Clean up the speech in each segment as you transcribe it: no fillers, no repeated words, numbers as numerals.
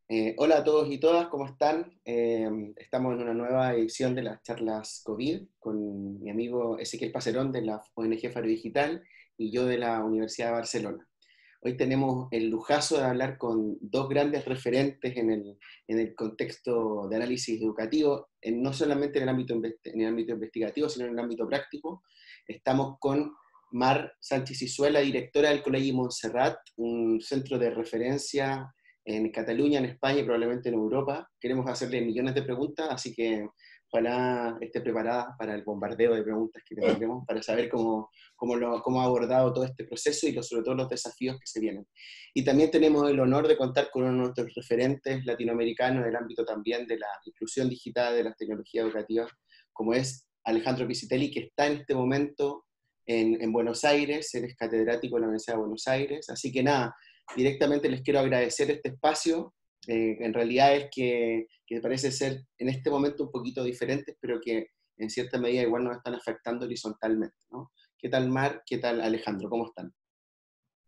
Hola a todos y todas, ¿cómo están? Estamos en una nueva edición de las charlas COVID con mi amigo Ezequiel Pacerón de la ONG Faro Digital y yo de la Universidad de Barcelona. Hoy tenemos el lujazo de hablar con dos grandes referentes en el contexto de análisis educativo, no solamente en el ámbito investigativo, sino en el ámbito práctico. Estamos con Mar Sánchez Izuela, directora del Colegio Montserrat, un centro de referencia en Cataluña, en España y probablemente en Europa. Queremos hacerle millones de preguntas, así que ojalá esté preparada para el bombardeo de preguntas que tendremos para saber cómo ha abordado todo este proceso y sobre todo los desafíos que se vienen. Y también tenemos el honor de contar con uno de nuestros referentes latinoamericanos en el ámbito también de la inclusión digital, de las tecnologías educativas, como es Alejandro Piscitelli, que está en este momento en Buenos Aires. Él es catedrático de la Universidad de Buenos Aires, así que nada, directamente les quiero agradecer este espacio. En realidad es que parece ser en este momento un poquito diferentes, pero que en cierta medida igual nos están afectando horizontalmente, ¿no? ¿Qué tal Mar? ¿Qué tal Alejandro? ¿Cómo están?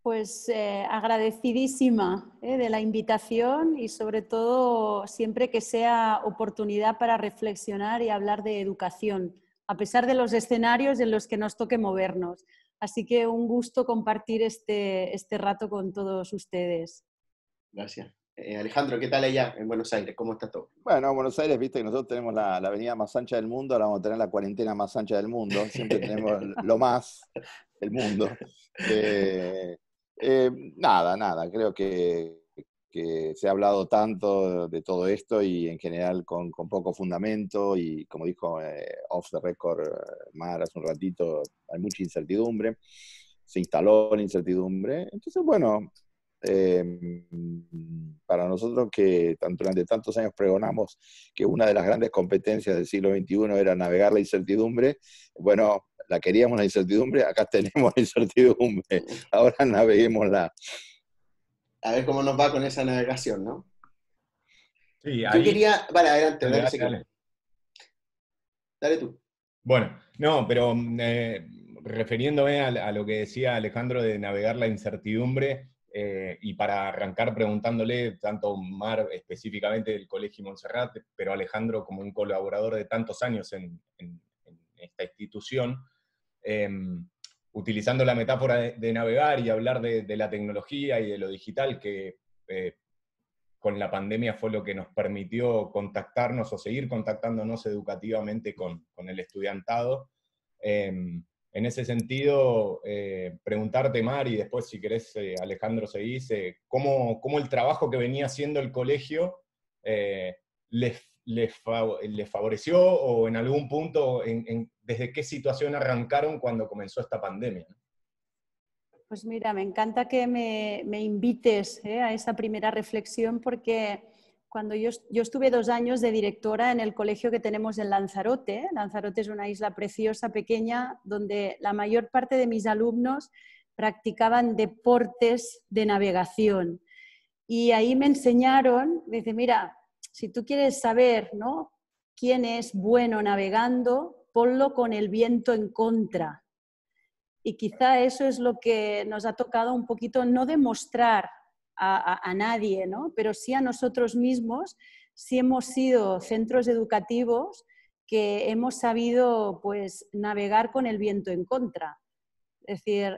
Pues agradecidísima de la invitación y sobre todo siempre que sea oportunidad para reflexionar y hablar de educación, a pesar de los escenarios en los que nos toque movernos. Así que un gusto compartir este rato con todos ustedes. Gracias. Alejandro, ¿qué tal allá en Buenos Aires? ¿Cómo está todo? Bueno, Buenos Aires, viste que nosotros tenemos la avenida más ancha del mundo, ahora vamos a tener la cuarentena más ancha del mundo, siempre tenemos lo más del mundo. Eh, nada, creo que se ha hablado tanto de todo esto y en general con poco fundamento y como dijo off the record Mar hace un ratito, hay mucha incertidumbre, se instaló la incertidumbre, entonces bueno, eh, para nosotros que durante tantos años pregonamos que una de las grandes competencias del siglo XXI era navegar la incertidumbre, bueno, la queríamos la incertidumbre, acá tenemos la incertidumbre, ahora naveguémosla. A ver cómo nos va con esa navegación, ¿no? Sí, Yo ahí. quería... Vale, adelante, Dale, dale, dale, dale. Dale tú. Bueno, no, pero refiriéndome a lo que decía Alejandro de navegar la incertidumbre, y para arrancar preguntándole tanto Mar específicamente del Colegio Montserrat, pero Alejandro como un colaborador de tantos años en esta institución, eh, utilizando la metáfora de navegar y hablar de la tecnología y de lo digital, que con la pandemia fue lo que nos permitió contactarnos o seguir contactándonos educativamente con el estudiantado. En ese sentido, preguntarte, Mar, y después si querés, Alejandro, seguís, ¿cómo el trabajo que venía haciendo el colegio les favoreció o en algún punto, desde qué situación arrancaron cuando comenzó esta pandemia? Pues mira, me encanta que me invites a esa primera reflexión porque cuando yo estuve 2 años de directora en el colegio que tenemos en Lanzarote. Lanzarote es una isla preciosa, pequeña, donde la mayor parte de mis alumnos practicaban deportes de navegación. Y ahí me enseñaron, me dice, mira, si tú quieres saber, ¿no?, quién es bueno navegando, ponlo con el viento en contra. Y quizá eso es lo que nos ha tocado un poquito no demostrar a nadie, ¿no?, pero sí a nosotros mismos, si hemos sido centros educativos que hemos sabido pues, navegar con el viento en contra. Es decir,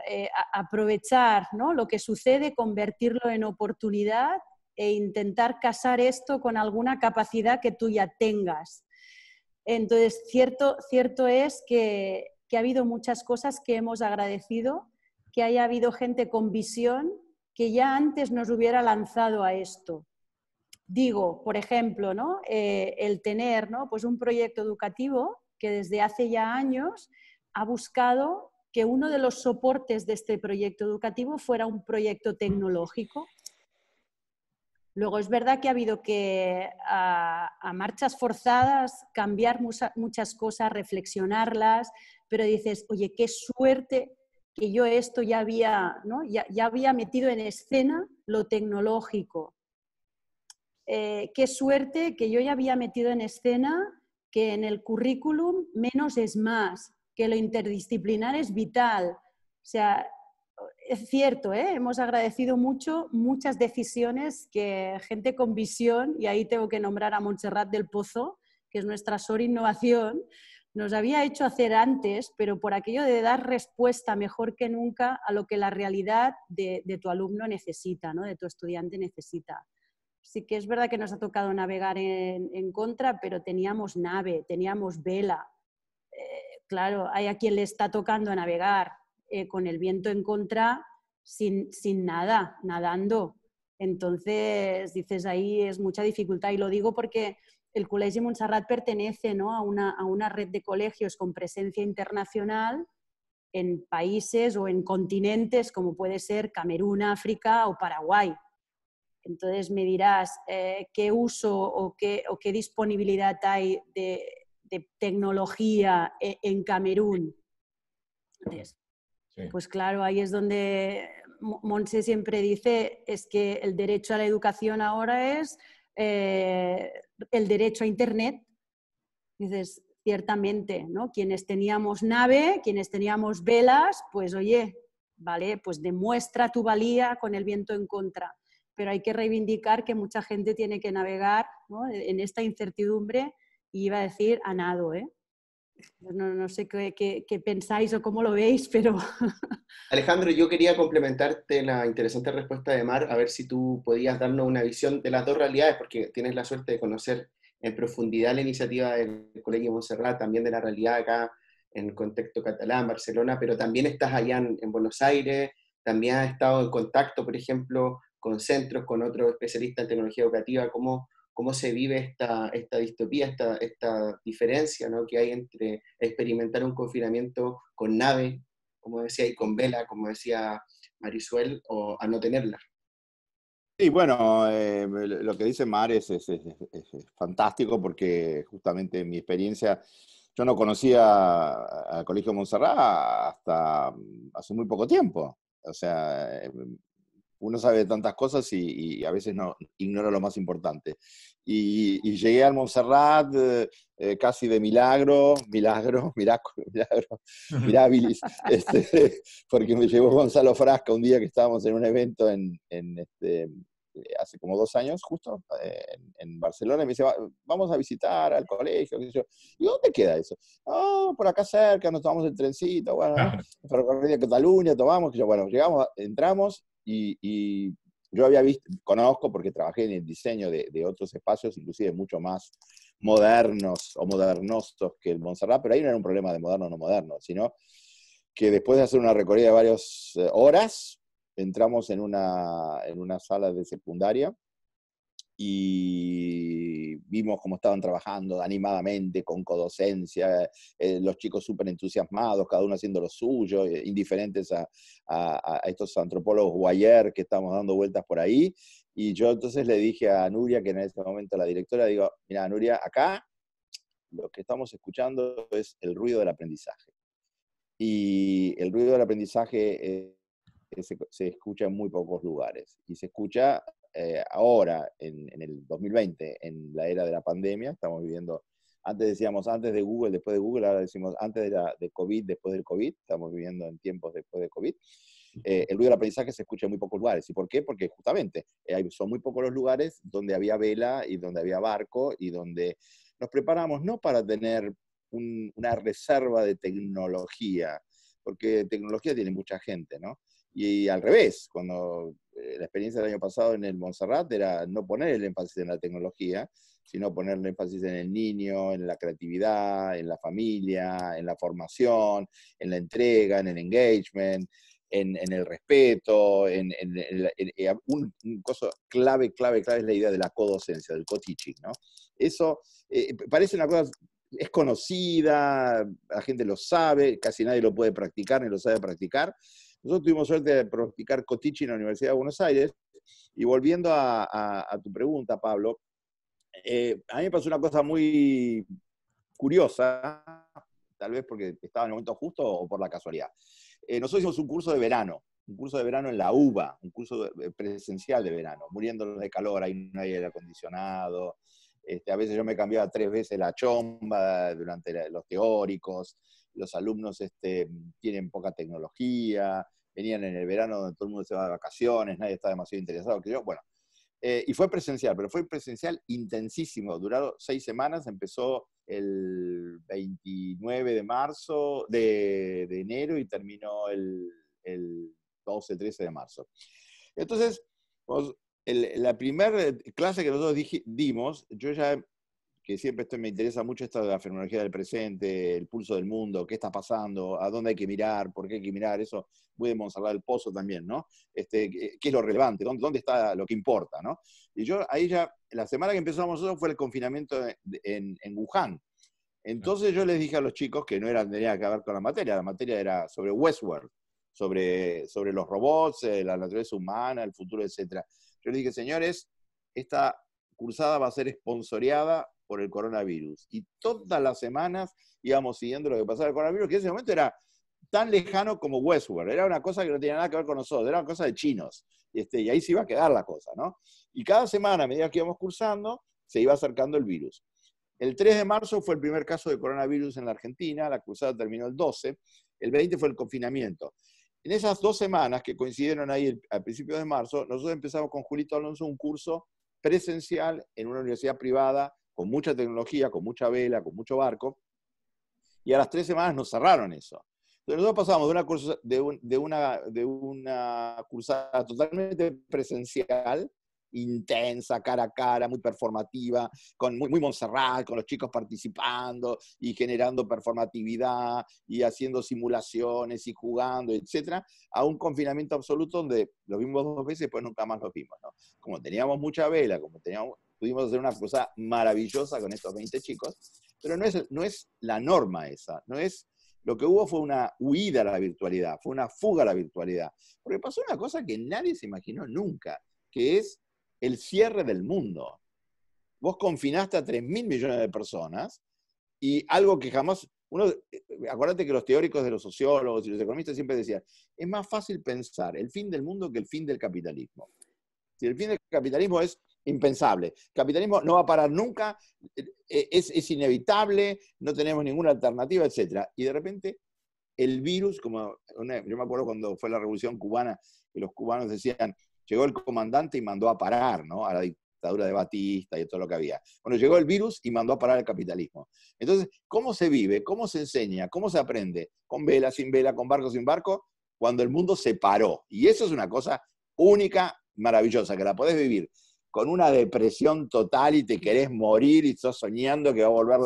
aprovechar, ¿no?, lo que sucede, convertirlo en oportunidad e intentar casar esto con alguna capacidad que tú ya tengas. Entonces, cierto es que ha habido muchas cosas que hemos agradecido, que haya habido gente con visión que ya antes nos hubiera lanzado a esto. Digo, por ejemplo, ¿no?, el tener, ¿no?, pues un proyecto educativo que desde hace ya años ha buscado que uno de los soportes de este proyecto educativo fuera un proyecto tecnológico. Luego es verdad que ha habido que, a marchas forzadas, cambiar muchas cosas, reflexionarlas, pero dices, oye, qué suerte que yo esto ya había, ¿no?, ya había metido en escena lo tecnológico. Qué suerte que yo ya había metido en escena que en el currículum menos es más, que lo interdisciplinar es vital. O sea, es cierto, hemos agradecido mucho muchas decisiones que gente con visión, y ahí tengo que nombrar a Montserrat del Pozo, que es nuestra SOR Innovación, nos había hecho hacer antes, pero por aquello de dar respuesta mejor que nunca a lo que la realidad de tu alumno necesita, ¿no? De tu estudiante necesita. Sí que es verdad que nos ha tocado navegar en contra, pero teníamos nave, teníamos vela. Claro, hay a quien le está tocando navegar con el viento en contra sin nada, nadando. Entonces, dices, ahí es mucha dificultad. Y lo digo porque el Col·legi Montserrat pertenece, ¿no?, a una red de colegios con presencia internacional en países o en continentes como puede ser Camerún, África o Paraguay. Entonces me dirás qué uso o qué disponibilidad hay de tecnología en Camerún. Entonces, Sí. pues claro, ahí es donde Montse siempre dice, es que el derecho a la educación ahora es el derecho a Internet. Dices, ciertamente, ¿no? Quienes teníamos nave, quienes teníamos velas, pues oye, vale, pues demuestra tu valía con el viento en contra. Pero hay que reivindicar que mucha gente tiene que navegar, ¿no?, en esta incertidumbre, y iba a decir a nado, ¿eh? No sé qué pensáis o cómo lo veis, pero... Alejandro, yo quería complementarte la interesante respuesta de Mar, a ver si tú podías darnos una visión de las dos realidades, porque tienes la suerte de conocer en profundidad la iniciativa del Colegio Montserrat, también de la realidad acá en el contexto catalán, Barcelona, pero también estás allá en Buenos Aires, también has estado en contacto, por ejemplo, con centros, con otros especialistas en tecnología educativa. ¿Cómo se vive esta distopía, esta diferencia, ¿no?, que hay entre experimentar un confinamiento con nave, como decía, y con vela, como decía Marisuel, o a no tenerla? Sí, bueno, lo que dice Mar es fantástico, porque justamente en mi experiencia, yo no conocía al Colegio Montserrat hasta hace muy poco tiempo. O sea, uno sabe de tantas cosas y a veces no ignora lo más importante. Y llegué al Montserrat casi de milagro, mirabilis, porque me llevó Gonzalo Frasca un día que estábamos en un evento hace como 2 años, justo, en Barcelona, y me dice, vamos a visitar al colegio, qué sé yo. Y ¿dónde queda eso? Oh, por acá cerca, nos tomamos el trencito, bueno, ¿no? Ferrocarril de Cataluña, tomamos, que yo, bueno, llegamos, entramos, y yo había visto, conozco porque trabajé en el diseño de otros espacios, inclusive mucho más modernos o modernosos que el Montserrat, pero ahí no era un problema de moderno o no moderno, sino que después de hacer una recorrida de varias horas, entramos en una sala de secundaria y vimos cómo estaban trabajando animadamente, con codocencia, los chicos súper entusiasmados, cada uno haciendo lo suyo, indiferentes a estos antropólogos guayer que estamos dando vueltas por ahí. Y yo entonces le dije a Nuria, que en ese momento la directora, digo, mira, Nuria, acá lo que estamos escuchando es el ruido del aprendizaje. Y el ruido del aprendizaje se escucha en muy pocos lugares. Y se escucha ahora, en el 2020, en la era de la pandemia. Estamos viviendo, antes decíamos antes de Google, después de Google, ahora decimos antes de COVID, después del COVID. Estamos viviendo en tiempos después de COVID. El ruido del aprendizaje se escucha en muy pocos lugares. ¿Y por qué? Porque justamente son muy pocos los lugares donde había vela y donde había barco y donde nos preparamos no para tener una reserva de tecnología, porque tecnología tiene mucha gente, ¿no? Y al revés, cuando la experiencia del año pasado en el Montserrat era no poner el énfasis en la tecnología, sino poner el énfasis en el niño, en la creatividad, en la familia, en la formación, en la entrega, en el engagement, en el respeto, un cosa clave es la idea de la codocencia, del co-teaching, ¿no? Eso parece una cosa, es conocida, la gente lo sabe, casi nadie lo puede practicar ni lo sabe practicar. Nosotros tuvimos suerte de practicar co-teaching en la Universidad de Buenos Aires, y volviendo a tu pregunta, Pablo, a mí me pasó una cosa muy curiosa, tal vez porque estaba en el momento justo o por la casualidad. Nosotros hicimos un curso de verano en la UBA, un curso presencial de verano, muriéndonos de calor, ahí no hay aire acondicionado. A veces yo me cambiaba 3 veces la chomba durante los teóricos, los alumnos tienen poca tecnología, venían en el verano donde todo el mundo se va de vacaciones, nadie está demasiado interesado, que yo, bueno. Y fue presencial, pero fue presencial intensísimo, duró 6 semanas, empezó el 29 de marzo, de enero, y terminó el 12, 13 de marzo. Entonces, la primera clase que nosotros dimos, yo ya, que siempre me interesa mucho esto de la fenomenología del presente, el pulso del mundo, qué está pasando, a dónde hay que mirar, por qué hay que mirar, eso muy de Monserrat del Pozo también, ¿no? ¿Qué es lo relevante? ¿Dónde está lo que importa, ¿no? Y yo ahí ya, la semana que empezamos nosotros fue el confinamiento en Wuhan. Entonces yo les dije a los chicos que no tenía que ver con la materia era sobre Westworld, sobre los robots, la naturaleza humana, el futuro, etc. Yo les dije, señores, esta cursada va a ser esponsoreada por el coronavirus. Y todas las semanas íbamos siguiendo lo que pasaba con el coronavirus, que en ese momento era tan lejano como Westworld. Era una cosa que no tenía nada que ver con nosotros, era una cosa de chinos. Y ahí se iba a quedar la cosa, ¿no? Y cada semana, a medida que íbamos cursando, se iba acercando el virus. El 3 de marzo fue el primer caso de coronavirus en la Argentina, la cursada terminó el 12, el 20 fue el confinamiento. En esas 2 semanas que coincidieron ahí al principio de marzo, nosotros empezamos con Julito Alonso un curso presencial en una universidad privada, con mucha tecnología, con mucha vela, con mucho barco, y a las 3 semanas nos cerraron eso. Entonces nosotros pasamos de una cursada totalmente presencial, intensa, cara a cara, muy performativa, muy Monserrat, con los chicos participando y generando performatividad y haciendo simulaciones y jugando, etcétera, a un confinamiento absoluto donde lo vimos 2 veces y después nunca más lo vimos, ¿no? Como teníamos mucha vela, pudimos hacer una cosa maravillosa con estos 20 chicos, pero no es la norma esa, no es. Lo que hubo fue una huida a la virtualidad, fue una fuga a la virtualidad, porque pasó una cosa que nadie se imaginó nunca, que es el cierre del mundo. Vos confinaste a 3.000 millones de personas y algo que jamás... Acuérdate que los teóricos de los sociólogos y los economistas siempre decían, es más fácil pensar el fin del mundo que el fin del capitalismo. Si el fin del capitalismo es impensable, el capitalismo no va a parar nunca, es inevitable, no tenemos ninguna alternativa, etc. Y de repente el virus, yo me acuerdo cuando fue la Revolución Cubana, que los cubanos decían, llegó el comandante y mandó a parar, ¿no?, a la dictadura de Batista y todo lo que había. Bueno, llegó el virus y mandó a parar el capitalismo. Entonces, ¿cómo se vive? ¿Cómo se enseña? ¿Cómo se aprende? ¿Con vela, sin vela, con barco, sin barco? Cuando el mundo se paró. Y eso es una cosa única, maravillosa, que la podés vivir con una depresión total y te querés morir y estás soñando que va a volver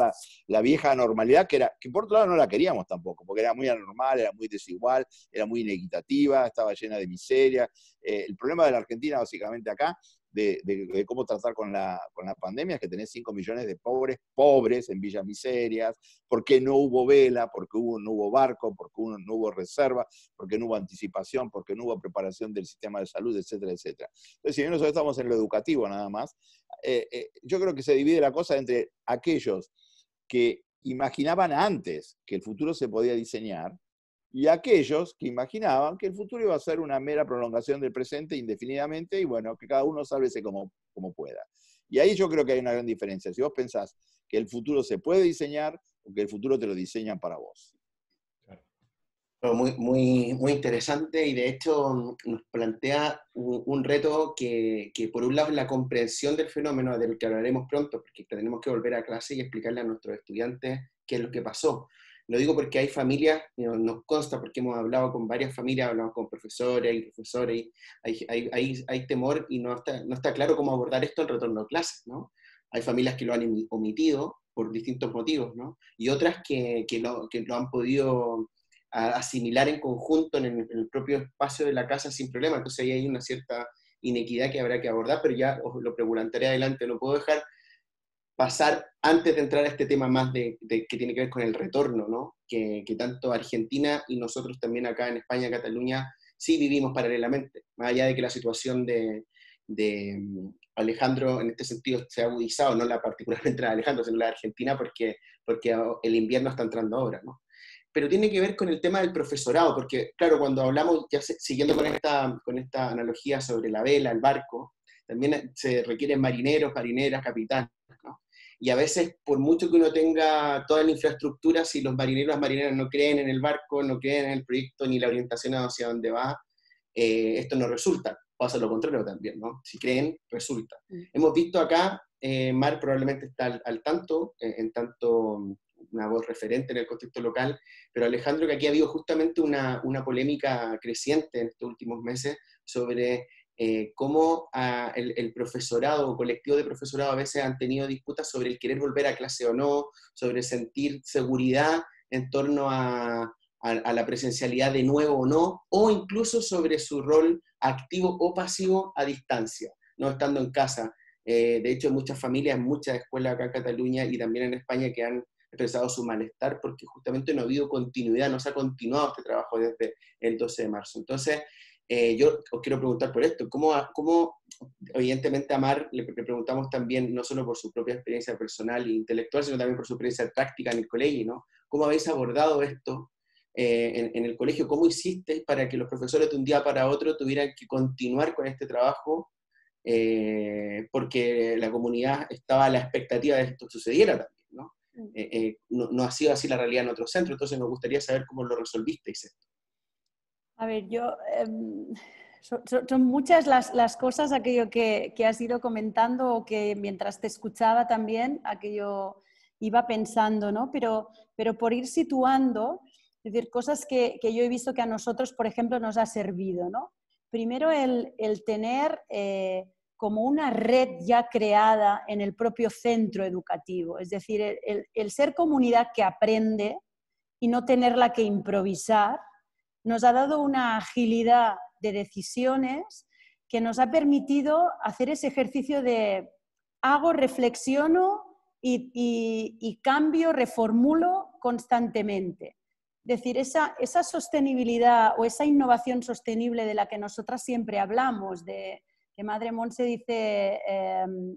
la vieja normalidad, que por otro lado no la queríamos tampoco, porque era muy anormal, era muy desigual, era muy inequitativa, estaba llena de miseria. El problema de la Argentina, básicamente acá, de cómo tratar con la pandemia, es que tenés 5 millones de pobres en villas miserias, porque no hubo vela, porque no hubo barco, porque no hubo reserva, porque no hubo anticipación, porque no hubo preparación del sistema de salud, etcétera, etcétera. Entonces, si bien nosotros estamos en lo educativo nada más, yo creo que se divide la cosa entre aquellos que imaginaban antes que el futuro se podía diseñar, y aquellos que imaginaban que el futuro iba a ser una mera prolongación del presente indefinidamente, y bueno, que cada uno sálvese como pueda. Y ahí yo creo que hay una gran diferencia. Si vos pensás que el futuro se puede diseñar, o que el futuro te lo diseñan para vos. Muy, muy, muy interesante, y de hecho nos plantea un reto que por un lado es la comprensión del fenómeno, del que hablaremos pronto, porque tenemos que volver a clase y explicarle a nuestros estudiantes qué es lo que pasó. Lo digo porque hay familias, nos consta, porque hemos hablado con varias familias, hablamos con profesores y profesores, y hay temor y no está claro cómo abordar esto en retorno a clases, ¿no? Hay familias que lo han omitido por distintos motivos, ¿no? Y otras que lo han podido asimilar en conjunto en el propio espacio de la casa sin problema. Entonces ahí hay una cierta inequidad que habrá que abordar, pero ya os lo preguntaré adelante. No puedo dejar pasar, antes de entrar a este tema más que tiene que ver con el retorno, ¿no? Que tanto Argentina y nosotros también acá en España, Cataluña, sí vivimos paralelamente, más allá de que la situación de Alejandro en este sentido se ha agudizado, no particularmente la de Alejandro, sino la de Argentina, porque el invierno está entrando ahora, ¿no? Pero tiene que ver con el tema del profesorado, porque claro, cuando hablamos, ya siguiendo con esta analogía sobre la vela, el barco, también se requieren marineros, marineras, capitanes, ¿no? y a veces, por mucho que uno tenga toda la infraestructura, si los marineros y las marineras no creen en el barco, no creen en el proyecto, ni la orientación hacia dónde va, esto no resulta. Pasa lo contrario también, ¿no? Si creen, resulta. Hemos visto acá, Mar probablemente está al tanto, en tanto una voz referente en el contexto local, pero Alejandro, que aquí ha habido justamente una polémica creciente en estos últimos meses sobre cómo el profesorado o colectivo de profesorado a veces han tenido disputas sobre el querer volver a clase o no, sobre sentir seguridad en torno a la presencialidad de nuevo o no, o incluso sobre su rol activo o pasivo a distancia, no estando en casa. De hecho, hay muchas familias, muchas escuelas acá en Cataluña y también en España que han expresado su malestar porque justamente no ha habido continuidad, no se ha continuado este trabajo desde el 12 de marzo. Entonces, yo os quiero preguntar por esto, ¿cómo evidentemente a Mar le preguntamos también, no solo por su propia experiencia personal e intelectual, sino también por su experiencia práctica en el colegio, ¿no? ¿Cómo habéis abordado esto en el colegio? ¿Cómo hicisteis para que los profesores de un día para otro tuvieran que continuar con este trabajo? Porque la comunidad estaba a la expectativa de que esto sucediera también, ¿no? No ha sido así la realidad en otros centros, entonces nos gustaría saber cómo lo resolvisteis esto. A ver, son muchas las cosas, aquello que has ido comentando o que mientras te escuchaba también, aquello iba pensando, ¿no? Pero por ir situando, es decir, cosas que yo he visto que a nosotros, por ejemplo, nos ha servido, ¿no? Primero el tener como una red ya creada en el propio centro educativo, es decir, el ser comunidad que aprende y no tenerla que improvisar, nos ha dado una agilidad de decisiones que nos ha permitido hacer ese ejercicio de hago, reflexiono y cambio, reformulo constantemente. Es decir, esa sostenibilidad o esa innovación sostenible de la que nosotras siempre hablamos, de que Madre Monse dice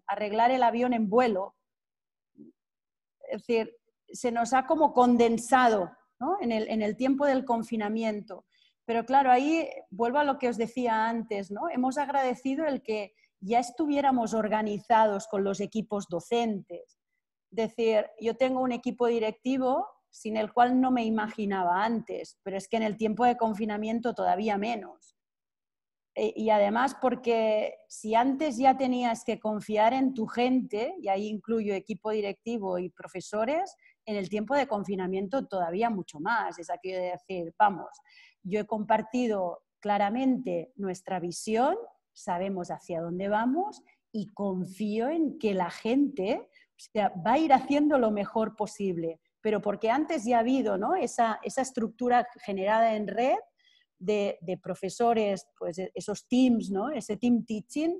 arreglar el avión en vuelo, es decir, se nos ha como condensado, ¿no? en el tiempo del confinamiento. Pero claro, ahí vuelvo a lo que os decía antes, ¿no? Hemos agradecido el que ya estuviéramos organizados con los equipos docentes. Es decir, yo tengo un equipo directivo sin el cual no me imaginaba antes, pero es que en el tiempo de confinamiento todavía menos. Y además porque si antes ya tenías que confiar en tu gente, y ahí incluyo equipo directivo y profesores, en el tiempo de confinamiento todavía mucho más. Es aquello de decir, vamos, yo he compartido claramente nuestra visión, sabemos hacia dónde vamos y confío en que la gente, o sea, va a ir haciendo lo mejor posible. Pero porque antes ya ha habido, ¿no? esa estructura generada en red de profesores, pues esos teams, ¿no? Ese team teaching,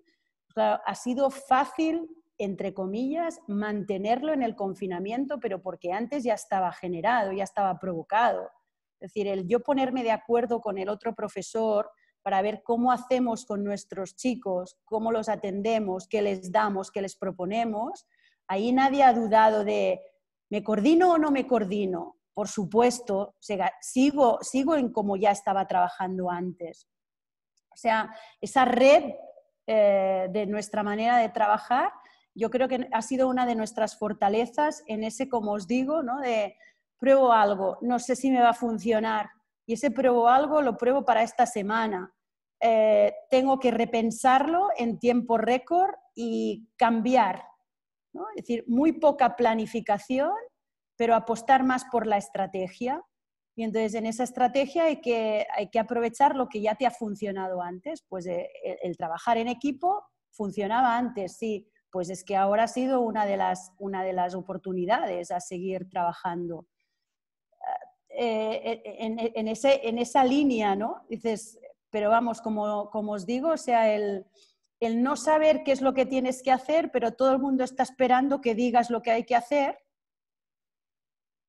claro, ha sido fácil, entre comillas, mantenerlo en el confinamiento, pero porque antes ya estaba generado, ya estaba provocado. Es decir, el yo ponerme de acuerdo con el otro profesor para ver cómo hacemos con nuestros chicos, cómo los atendemos, qué les damos, qué les proponemos, ahí nadie ha dudado de ¿me coordino o no me coordino? Por supuesto, sigo en como ya estaba trabajando antes. O sea, esa red de nuestra manera de trabajar, yo creo que ha sido una de nuestras fortalezas en ese, como os digo, ¿no? De pruebo algo, no sé si me va a funcionar, y ese pruebo algo lo pruebo para esta semana. Tengo que repensarlo en tiempo récord y cambiar, ¿no? Es decir, muy poca planificación, pero apostar más por la estrategia. Y entonces en esa estrategia hay que aprovechar lo que ya te ha funcionado antes. Pues el trabajar en equipo funcionaba antes, sí. Pues es que ahora ha sido una de las oportunidades a seguir trabajando. En esa línea, ¿no? Dices, pero vamos, como os digo, o sea, el no saber qué es lo que tienes que hacer, pero todo el mundo está esperando que digas lo que hay que hacer.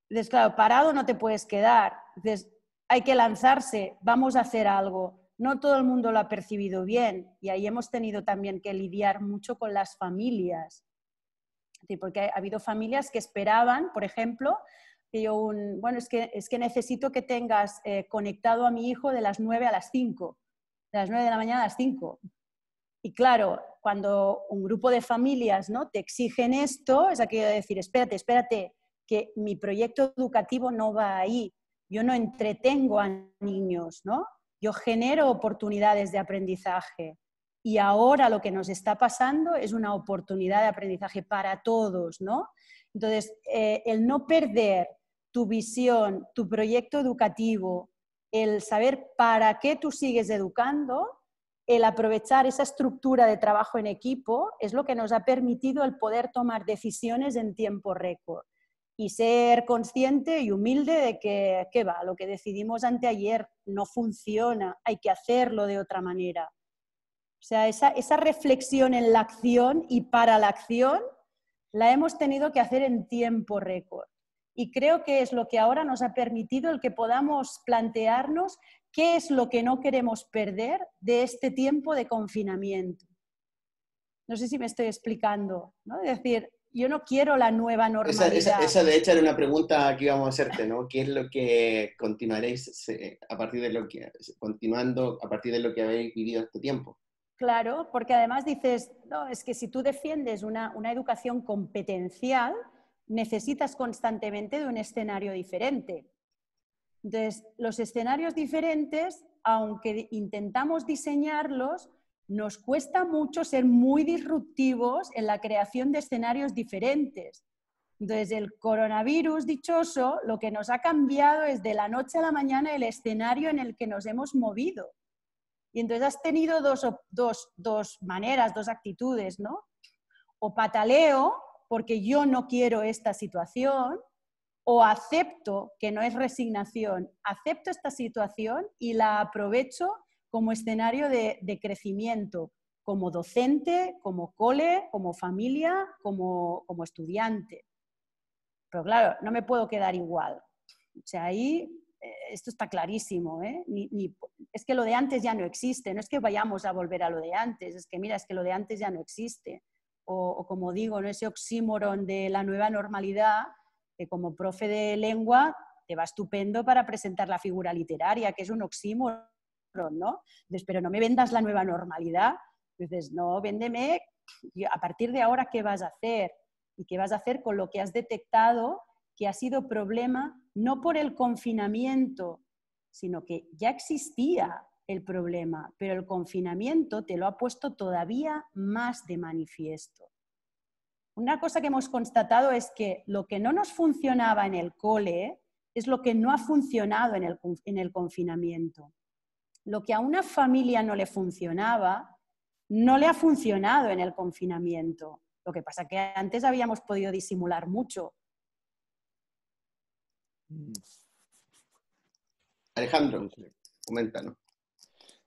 Entonces, claro, parado no te puedes quedar. Entonces, hay que lanzarse, vamos a hacer algo. No todo el mundo lo ha percibido bien y ahí hemos tenido también que lidiar mucho con las familias. Porque ha habido familias que esperaban, por ejemplo, que bueno, es que necesito que tengas conectado a mi hijo de las 9 a las 5, de las 9 de la mañana a las 5. Y claro, cuando un grupo de familias, ¿no?, te exigen esto, es aquello de decir, espérate, que mi proyecto educativo no va ahí. Yo no entretengo a niños, ¿no? Yo genero oportunidades de aprendizaje. Y ahora lo que nos está pasando es una oportunidad de aprendizaje para todos, ¿no? Entonces, el no perder tu visión, tu proyecto educativo, el saber para qué tú sigues educando, el aprovechar esa estructura de trabajo en equipo es lo que nos ha permitido el poder tomar decisiones en tiempo récord y ser consciente y humilde de que, ¿qué va? Lo que decidimos anteayer no funciona, hay que hacerlo de otra manera. O sea, esa reflexión en la acción y para la acción la hemos tenido que hacer en tiempo récord. Y creo que es lo que ahora nos ha permitido el que podamos plantearnos qué es lo que no queremos perder de este tiempo de confinamiento. No sé si me estoy explicando, ¿no? Es decir, yo no quiero la nueva normalidad. Esa de hecho era una pregunta que íbamos a hacerte, ¿no? ¿Qué es lo que continuaréis a partir de lo que, continuando a partir de lo que habéis vivido este tiempo? Claro, porque además dices, no, es que si tú defiendes una educación competencial, necesitas constantemente de un escenario diferente. Entonces, los escenarios diferentes, aunque intentamos diseñarlos, nos cuesta mucho ser muy disruptivos en la creación de escenarios diferentes. Entonces, el coronavirus dichoso lo que nos ha cambiado es de la noche a la mañana el escenario en el que nos hemos movido. Y entonces has tenido dos maneras, dos actitudes, ¿no? O pataleo porque yo no quiero esta situación, o acepto, que no es resignación, acepto esta situación y la aprovecho como escenario de crecimiento, como docente, como cole, como familia, como estudiante. Pero claro, no me puedo quedar igual. O sea, ahí esto está clarísimo, ¿eh? Es que lo de antes ya no existe, no es que vayamos a volver a lo de antes, es que mira, es que lo de antes ya no existe. O como digo, ¿no?, ese oxímoron de la nueva normalidad, que como profe de lengua te va estupendo para presentar la figura literaria, que es un oxímoron, ¿no? Entonces, pero no me vendas la nueva normalidad. Dices, no, véndeme, a partir de ahora, ¿qué vas a hacer? ¿Y qué vas a hacer con lo que has detectado que ha sido problema no por el confinamiento, sino que ya existía el problema, pero el confinamiento te lo ha puesto todavía más de manifiesto? Una cosa que hemos constatado es que lo que no nos funcionaba en el cole es lo que no ha funcionado en el confinamiento. Lo que a una familia no le funcionaba, no le ha funcionado en el confinamiento. Lo que pasa es que antes habíamos podido disimular mucho. Alejandro, coméntanos.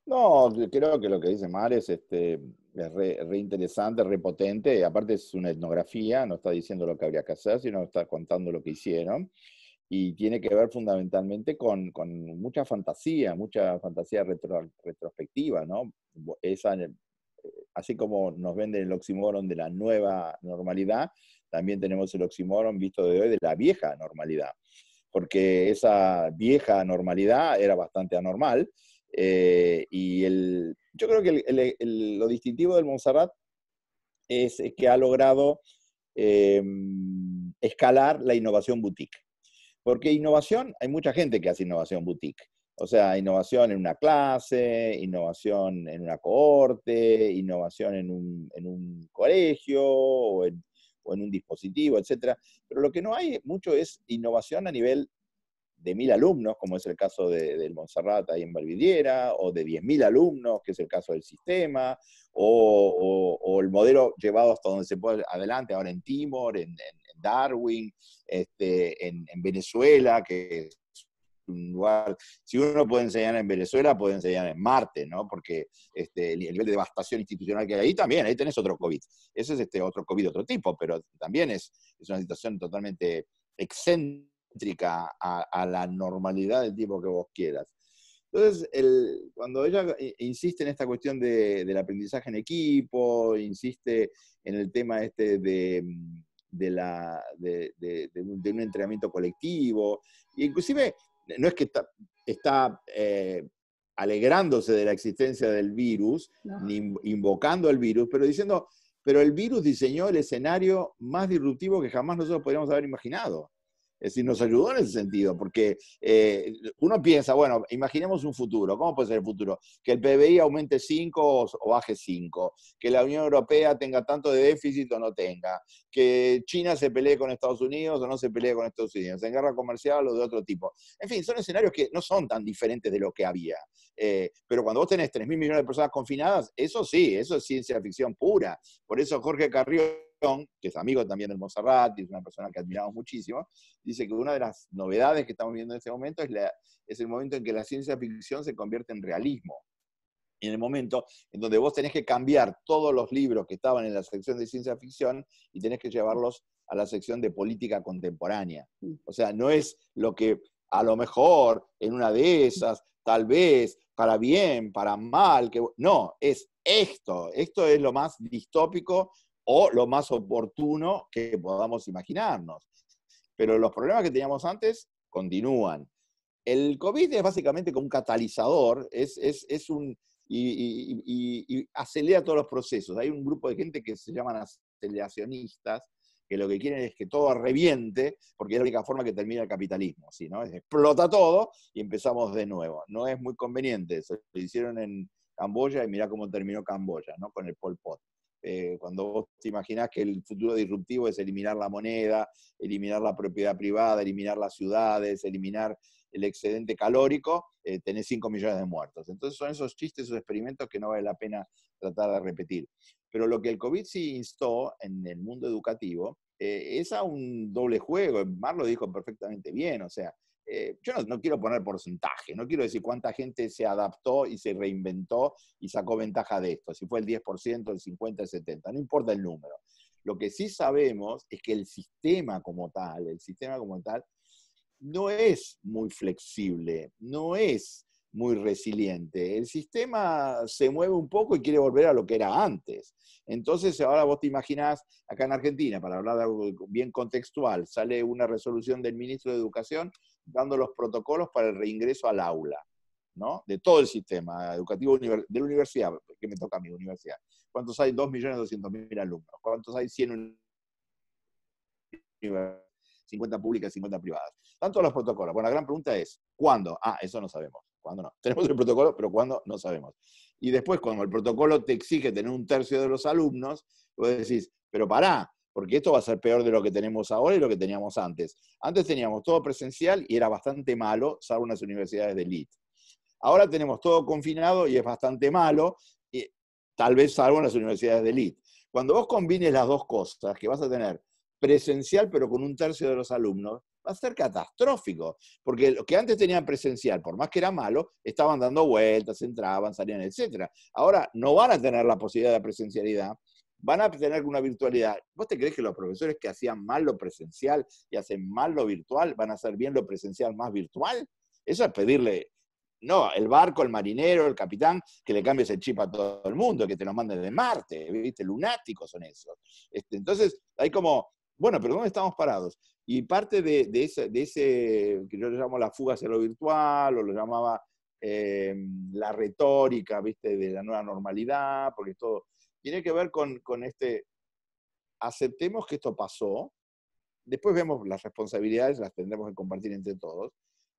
No, creo que lo que dice Mar es re interesante, re potente. Aparte es una etnografía, no está diciendo lo que habría que hacer, sino está contando lo que hicieron. Y tiene que ver fundamentalmente con mucha fantasía retrospectiva, ¿no? Así como nos venden el oxímoron de la nueva normalidad, también tenemos el oxímoron visto de hoy de la vieja normalidad, porque esa vieja normalidad era bastante anormal. Yo creo que lo distintivo del Montserrat es que ha logrado escalar la innovación boutique. Porque innovación, hay mucha gente que hace innovación boutique. O sea, innovación en una clase, innovación en una cohorte, innovación en un colegio o en un dispositivo, etc. Pero lo que no hay mucho es innovación a nivel de 1000 alumnos, como es el caso del Montserrat ahí en Valvidiera, o de 10.000 alumnos, que es el caso del sistema, o el modelo llevado hasta donde se puede adelante, ahora en Timor, en Darwin, en Venezuela, que es un lugar, si uno puede enseñar en Venezuela, puede enseñar en Marte, ¿no? Porque el nivel de devastación institucional que hay ahí también, ahí tenés otro COVID. Ese es otro COVID, otro tipo, pero también es una situación totalmente excéntrica a la normalidad del tipo que vos quieras. Entonces, cuando ella insiste en esta cuestión del aprendizaje en equipo, insiste en el tema de un entrenamiento colectivo, e inclusive no es que está alegrándose de la existencia del virus, No. ni invocando el virus, pero diciendo, pero el virus diseñó el escenario más disruptivo que jamás nosotros podríamos haber imaginado. Es decir, nos ayudó en ese sentido, porque uno piensa, bueno, imaginemos un futuro. ¿Cómo puede ser el futuro? Que el PBI aumente 5 o baje 5, que la Unión Europea tenga tanto de déficit o no tenga, que China se pelee con Estados Unidos o no se pelee con Estados Unidos, en guerra comercial o de otro tipo. En fin, son escenarios que no son tan diferentes de lo que había. Pero cuando vos tenés 3.000 millones de personas confinadas, eso sí, eso es ciencia ficción pura. Por eso Jorge Carrión, que es amigo también del Monserrat y es una persona que admiramos muchísimo, dice que una de las novedades que estamos viendo en este momento es el momento en que la ciencia ficción se convierte en realismo. Y en el momento en donde vos tenés que cambiar todos los libros que estaban en la sección de ciencia ficción y tenés que llevarlos a la sección de política contemporánea. O sea, no es lo que a lo mejor en una de esas, tal vez, para bien, para mal, no, es esto. Esto es lo más distópico o lo más oportuno que podamos imaginarnos. Pero los problemas que teníamos antes continúan. El COVID es básicamente como un catalizador, y acelera todos los procesos. Hay un grupo de gente que se llaman aceleracionistas, que lo que quieren es que todo reviente, porque es la única forma que termina el capitalismo, ¿sí, no? Explota todo y empezamos de nuevo. No es muy conveniente eso. Lo hicieron en Camboya y mirá cómo terminó Camboya, ¿no? Con el Pol Pot. Cuando vos te imaginás que el futuro disruptivo es eliminar la moneda, eliminar la propiedad privada, eliminar las ciudades, eliminar el excedente calórico, tenés 5 millones de muertos. Entonces son esos chistes, esos experimentos que no vale la pena tratar de repetir. Pero lo que el COVID sí instó en el mundo educativo es a un doble juego. Mar lo dijo perfectamente bien, o sea, yo no quiero poner porcentaje, no quiero decir cuánta gente se adaptó y se reinventó y sacó ventaja de esto, si fue el 10%, el 50%, el 70%, no importa el número. Lo que sí sabemos es que el sistema como tal, no es muy flexible, no es muy resiliente. El sistema se mueve un poco y quiere volver a lo que era antes. Entonces, ahora vos te imaginás, acá en Argentina, para hablar de algo bien contextual, sale una resolución del ministro de Educación dando los protocolos para el reingreso al aula, ¿no? De todo el sistema educativo de la universidad, que me toca a mi universidad. ¿Cuántos hay? 2.200.000 alumnos. ¿Cuántos hay? 100 universidades. 50 públicas y 50 privadas. Tanto los protocolos. Bueno, la gran pregunta es, ¿cuándo? Eso no sabemos. ¿Cuándo no? Tenemos el protocolo, pero ¿cuándo? No sabemos. Y después, cuando el protocolo te exige tener 1/3 de los alumnos, vos decís, pero pará, porque esto va a ser peor de lo que tenemos ahora y lo que teníamos antes. Antes teníamos todo presencial y era bastante malo, salvo unas universidades de elite. Ahora tenemos todo confinado y es bastante malo, y tal vez salvo en las universidades de elite. Cuando vos combines las dos cosas, que vas a tener presencial pero con 1/3 de los alumnos, va a ser catastrófico, porque los que antes tenían presencial, por más que era malo, estaban dando vueltas, entraban, salían, etc. Ahora no van a tener la posibilidad de presencialidad, van a tener una virtualidad. ¿Vos te creés que los profesores que hacían mal lo presencial y hacen mal lo virtual van a hacer bien lo presencial más virtual? Eso es pedirle, no, el barco, el marinero, el capitán, que le cambies el chip a todo el mundo, que te lo manden de Marte, ¿viste? Lunáticos son esos. Entonces, hay como, bueno, pero ¿dónde estamos parados? Y parte de ese, que yo le llamo la fuga hacia lo virtual, o lo llamaba la retórica, ¿viste? De la nueva normalidad, porque todo tiene que ver con aceptemos que esto pasó, después vemos las responsabilidades, las tendremos que compartir entre todos,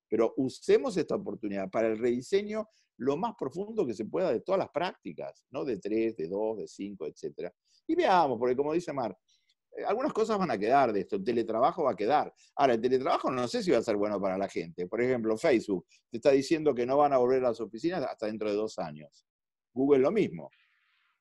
pero usemos esta oportunidad para el rediseño lo más profundo que se pueda de todas las prácticas, ¿no? De 3, de 2, de 5, etc. Y veamos, porque como dice Mar, algunas cosas van a quedar de esto, el teletrabajo va a quedar. Ahora, el teletrabajo no sé si va a ser bueno para la gente. Por ejemplo, Facebook te está diciendo que no van a volver a las oficinas hasta dentro de 2 años. Google lo mismo.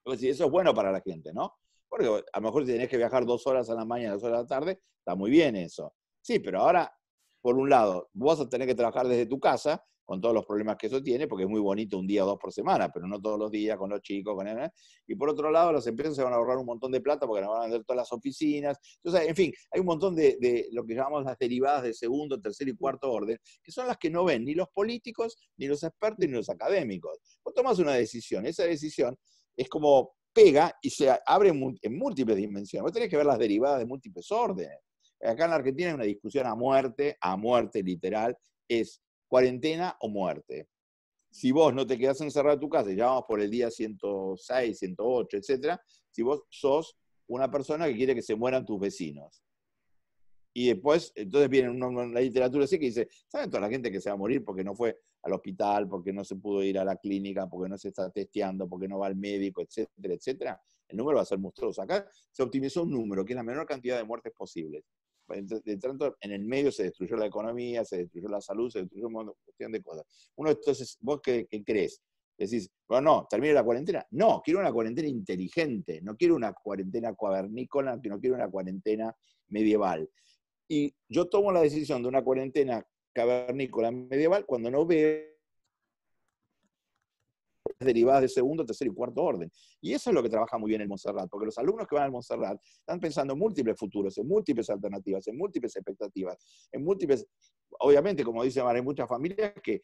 Entonces, eso es bueno para la gente, ¿no? Porque a lo mejor si tenés que viajar 2 horas a la mañana, 2 horas a la tarde, está muy bien eso. Sí, pero ahora, por un lado, vos vas a tener que trabajar desde tu casa, con todos los problemas que eso tiene, porque es muy bonito un día o 2 por semana, pero no todos los días con los chicos, y por otro lado, las empresas se van a ahorrar un montón de plata porque nos van a vender todas las oficinas. Entonces, en fin, hay un montón de lo que llamamos las derivadas de segundo, tercer y cuarto orden, que son las que no ven ni los políticos, ni los expertos, ni los académicos. Vos tomás una decisión, esa decisión es como pega y se abre en múltiples dimensiones. Vos tenés que ver las derivadas de múltiples órdenes. Acá en la Argentina hay una discusión a muerte literal, es cuarentena o muerte. si vos no te quedás encerrado en tu casa, y ya vamos por el día 106, 108, etcétera, si vos sos una persona que quiere que se mueran tus vecinos. Y después, entonces viene la literatura así que dice, ¿saben toda la gente que se va a morir porque no fue al hospital, porque no se pudo ir a la clínica, porque no se está testeando, porque no va al médico, etcétera, etcétera? El número va a ser monstruoso. Acá se optimizó un número, que es la menor cantidad de muertes posibles. De tanto, en el medio se destruyó la economía, se destruyó la salud, se destruyó una cuestión de cosas. Uno, entonces, ¿vos qué crees? Decís, bueno, no, termine la cuarentena. No, quiero una cuarentena inteligente, no quiero una cuarentena cavernícola, no quiero una cuarentena medieval. Y yo tomo la decisión de una cuarentena cavernícola medieval cuando no veo derivadas de segundo, tercer y cuarto orden. Y eso es lo que trabaja muy bien el Montserrat, porque los alumnos que van al Montserrat están pensando en múltiples futuros, en múltiples alternativas, en múltiples expectativas, en múltiples, obviamente, como dice Mar, hay muchas familias que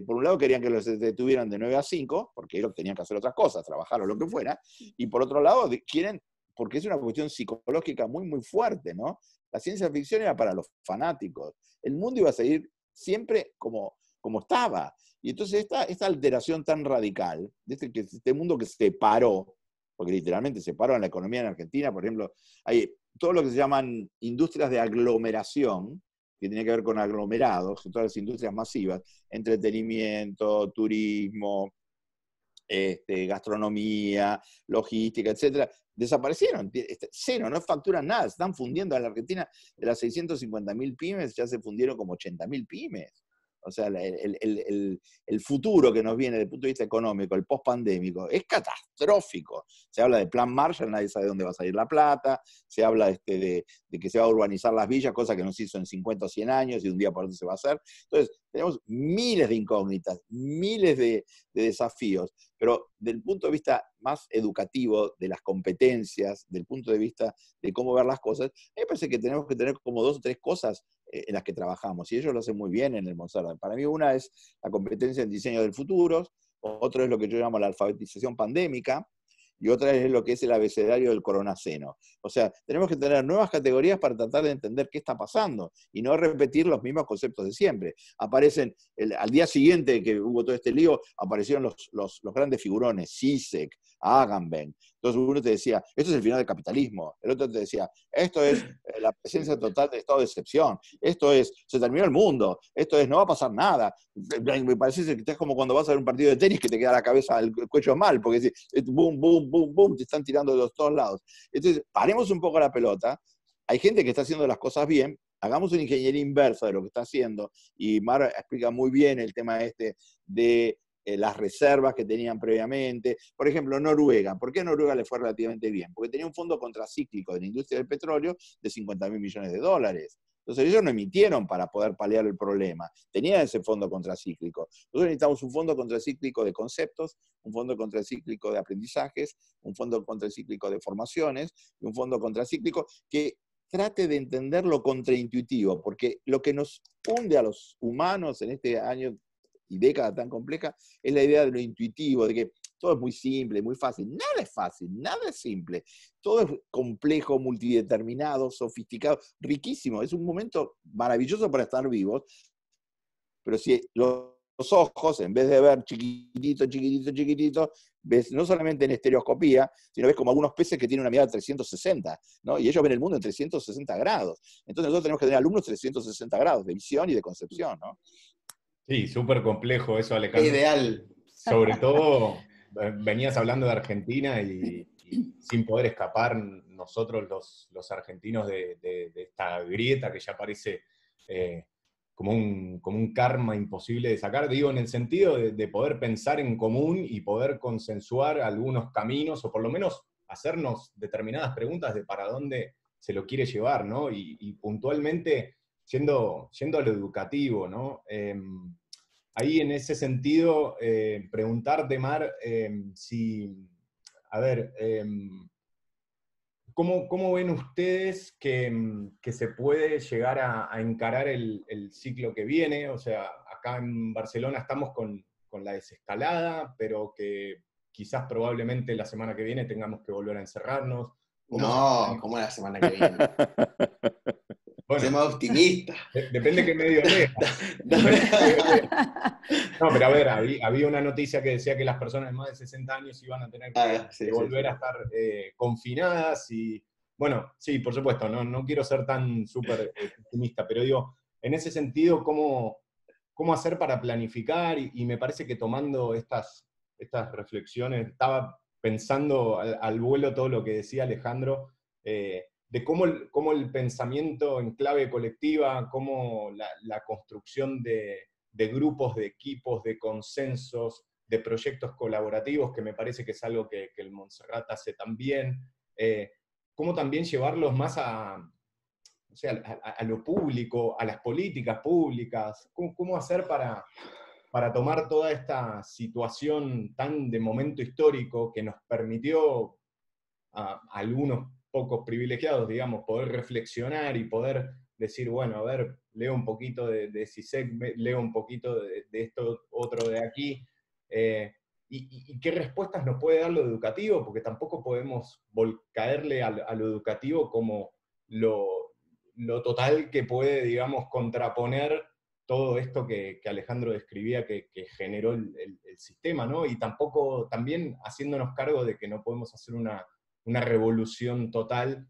por un lado querían que los detuvieran de 9 a 5, porque ellos tenían que hacer otras cosas, trabajar o lo que fuera, y por otro lado quieren, porque es una cuestión psicológica muy, muy fuerte, ¿no? La ciencia ficción era para los fanáticos. El mundo iba a seguir siempre como estaba. Y entonces esta alteración tan radical, de este mundo que se paró, porque literalmente se paró en la economía en Argentina, por ejemplo, hay todo lo que se llaman industrias de aglomeración, que tiene que ver con aglomerados, todas las industrias masivas, entretenimiento, turismo, gastronomía, logística, etcétera, desaparecieron. Cero, no facturan nada, se están fundiendo en la Argentina. De las 650.000 pymes, ya se fundieron como 80.000 pymes. O sea, el futuro que nos viene desde el punto de vista económico, el post-pandémico, es catastrófico. Se habla de plan Marshall, nadie sabe dónde va a salir la plata, se habla de que se va a urbanizar las villas, cosa que no se hizo en 50 o 100 años y de un día por otro se va a hacer. Entonces, tenemos miles de incógnitas, miles de desafíos, pero del punto de vista más educativo, de las competencias, del punto de vista de cómo ver las cosas, a mí me parece que tenemos que tener como 2 o 3 cosas en las que trabajamos, y ellos lo hacen muy bien en el Montserrat. Para mí una es la competencia en diseño del futuro, otro es lo que yo llamo la alfabetización pandémica, y otra es lo que es el abecedario del coronaceno. O sea, tenemos que tener nuevas categorías para tratar de entender qué está pasando y no repetir los mismos conceptos de siempre. Aparecen, al día siguiente que hubo todo este lío, aparecieron los grandes figurones, Zizek, Agamben. Entonces uno te decía, esto es el final del capitalismo. El otro te decía, esto es la presencia total de estado de excepción. Esto es, se terminó el mundo. Esto es, no va a pasar nada. Me parece que es como cuando vas a ver un partido de tenis que te queda la cabeza, el cuello mal, porque es boom, boom, boom, boom, te están tirando de los dos lados. Entonces, paremos un poco la pelota. Hay gente que está haciendo las cosas bien. Hagamos una ingeniería inversa de lo que está haciendo. Y Mar explica muy bien el tema de las reservas que tenían previamente. Por ejemplo, Noruega. ¿Por qué a Noruega le fue relativamente bien? Porque tenía un fondo contracíclico de la industria del petróleo de $50.000 millones. Entonces ellos no emitieron para poder paliar el problema. Tenían ese fondo contracíclico. Nosotros necesitamos un fondo contracíclico de conceptos, un fondo contracíclico de aprendizajes, un fondo contracíclico de formaciones, y un fondo contracíclico que trate de entender lo contraintuitivo, porque lo que nos hunde a los humanos en este año y década tan compleja es la idea de lo intuitivo, de que todo es muy simple, muy fácil. Nada es fácil, nada es simple. Todo es complejo, multideterminado, sofisticado, riquísimo. Es un momento maravilloso para estar vivos, pero si los ojos, en vez de ver chiquitito, chiquitito, chiquitito, ves no solamente en estereoscopía, sino ves como algunos peces que tienen una mirada 360, ¿no? Y ellos ven el mundo en 360 grados. Entonces nosotros tenemos que tener alumnos 360 grados de visión y de concepción, ¿no? Sí, súper complejo eso, Alejandro. Ideal. Sobre todo, venías hablando de Argentina y sin poder escapar nosotros los argentinos de esta grieta que ya parece como un karma imposible de sacar. Digo, en el sentido de poder pensar en común y poder consensuar algunos caminos, o por lo menos hacernos determinadas preguntas de para dónde se lo quiere llevar, ¿no? Y puntualmente, yendo a lo educativo, ¿no? Ahí en ese sentido, preguntarte, Mar, a ver, ¿cómo ven ustedes que se puede llegar a encarar el ciclo que viene? O sea, acá en Barcelona estamos con la desescalada, pero que quizás probablemente la semana que viene tengamos que volver a encerrarnos. No, ¿cómo la semana que viene? Bueno, Sé más optimista. depende qué medio leas. No, No, pero a ver, había una noticia que decía que las personas de más de 60 años iban a tener que volver a estar confinadas y, bueno, sí, por supuesto, no quiero ser tan súper pesimista, pero digo, en ese sentido, ¿cómo hacer para planificar? Y me parece que tomando estas reflexiones, estaba pensando al vuelo todo lo que decía Alejandro, de cómo el pensamiento en clave colectiva, cómo la construcción de grupos, de equipos, de consensos, de proyectos colaborativos, que me parece que es algo que el Montserrat hace también, cómo también llevarlos más o sea, a lo público, a las políticas públicas, cómo hacer para tomar toda esta situación tan de momento histórico que nos permitió a algunos pocos privilegiados, digamos, poder reflexionar y poder decir, bueno, a ver, leo un poquito de CISEC, leo un poquito de esto otro de aquí, y qué respuestas nos puede dar lo educativo, porque tampoco podemos caerle a lo educativo como lo total que puede, digamos, contraponer todo esto que Alejandro describía que generó el sistema, ¿no? Y tampoco, también haciéndonos cargo de que no podemos hacer una revolución total,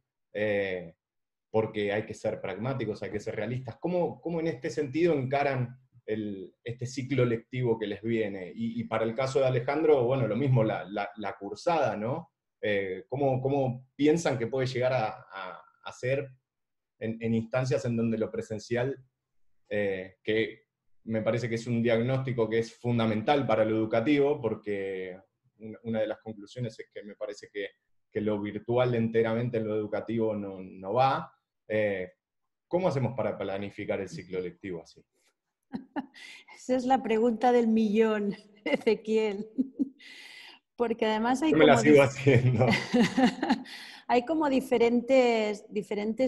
porque hay que ser pragmáticos, hay que ser realistas. ¿Cómo en este sentido encaran este ciclo lectivo que les viene? Y para el caso de Alejandro, bueno, lo mismo, la cursada, ¿no? ¿Cómo piensan que puede llegar a ser en instancias en donde lo presencial, que me parece que es un diagnóstico que es fundamental para lo educativo, porque una de las conclusiones es que me parece que lo virtual enteramente en lo educativo no va. ¿Cómo hacemos para planificar el ciclo lectivo así? Esa es la pregunta del millón, Ezequiel. Porque además hay Yo me la sigo haciendo. hay como diferentes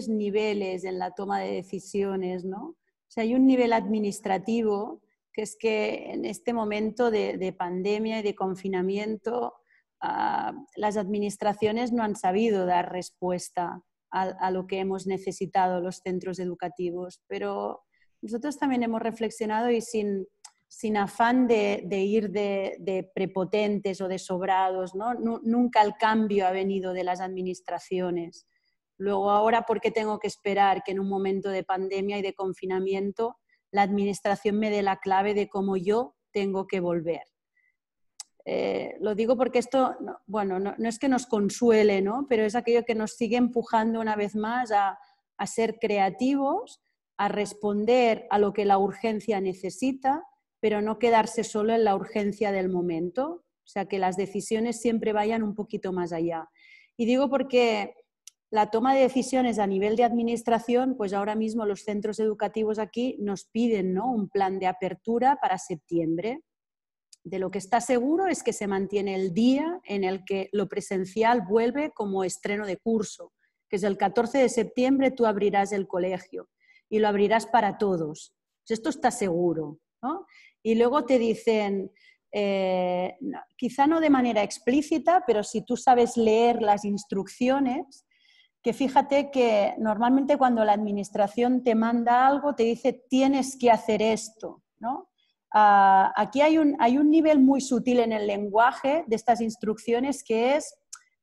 niveles en la toma de decisiones, ¿no? O sea, hay un nivel administrativo, que es que en este momento de pandemia y de confinamiento, las administraciones no han sabido dar respuesta a lo que hemos necesitado los centros educativos. Pero nosotros también hemos reflexionado y sin afán de ir de prepotentes o de sobrados, ¿no? Nunca el cambio ha venido de las administraciones. Luego, ahora, ¿por qué tengo que esperar que en un momento de pandemia y de confinamiento la administración me dé la clave de cómo yo tengo que volver? Lo digo porque esto, bueno, no es que nos consuele, ¿no? Pero es aquello que nos sigue empujando una vez más a ser creativos, a responder a lo que la urgencia necesita, pero no quedarse solo en la urgencia del momento. O sea, que las decisiones siempre vayan un poquito más allá. Y digo porque la toma de decisiones a nivel de administración, pues ahora mismo los centros educativos aquí nos piden, ¿no?, un plan de apertura para septiembre. De lo que está seguro es que se mantiene el día en el que lo presencial vuelve como estreno de curso, que es el 14 de septiembre tú abrirás el colegio y lo abrirás para todos. Pues esto está seguro, ¿no? Y luego te dicen, quizá no de manera explícita, pero si tú sabes leer las instrucciones, que fíjate que normalmente cuando la administración te manda algo te dice tienes que hacer esto, ¿no? Aquí hay un nivel muy sutil en el lenguaje de estas instrucciones que es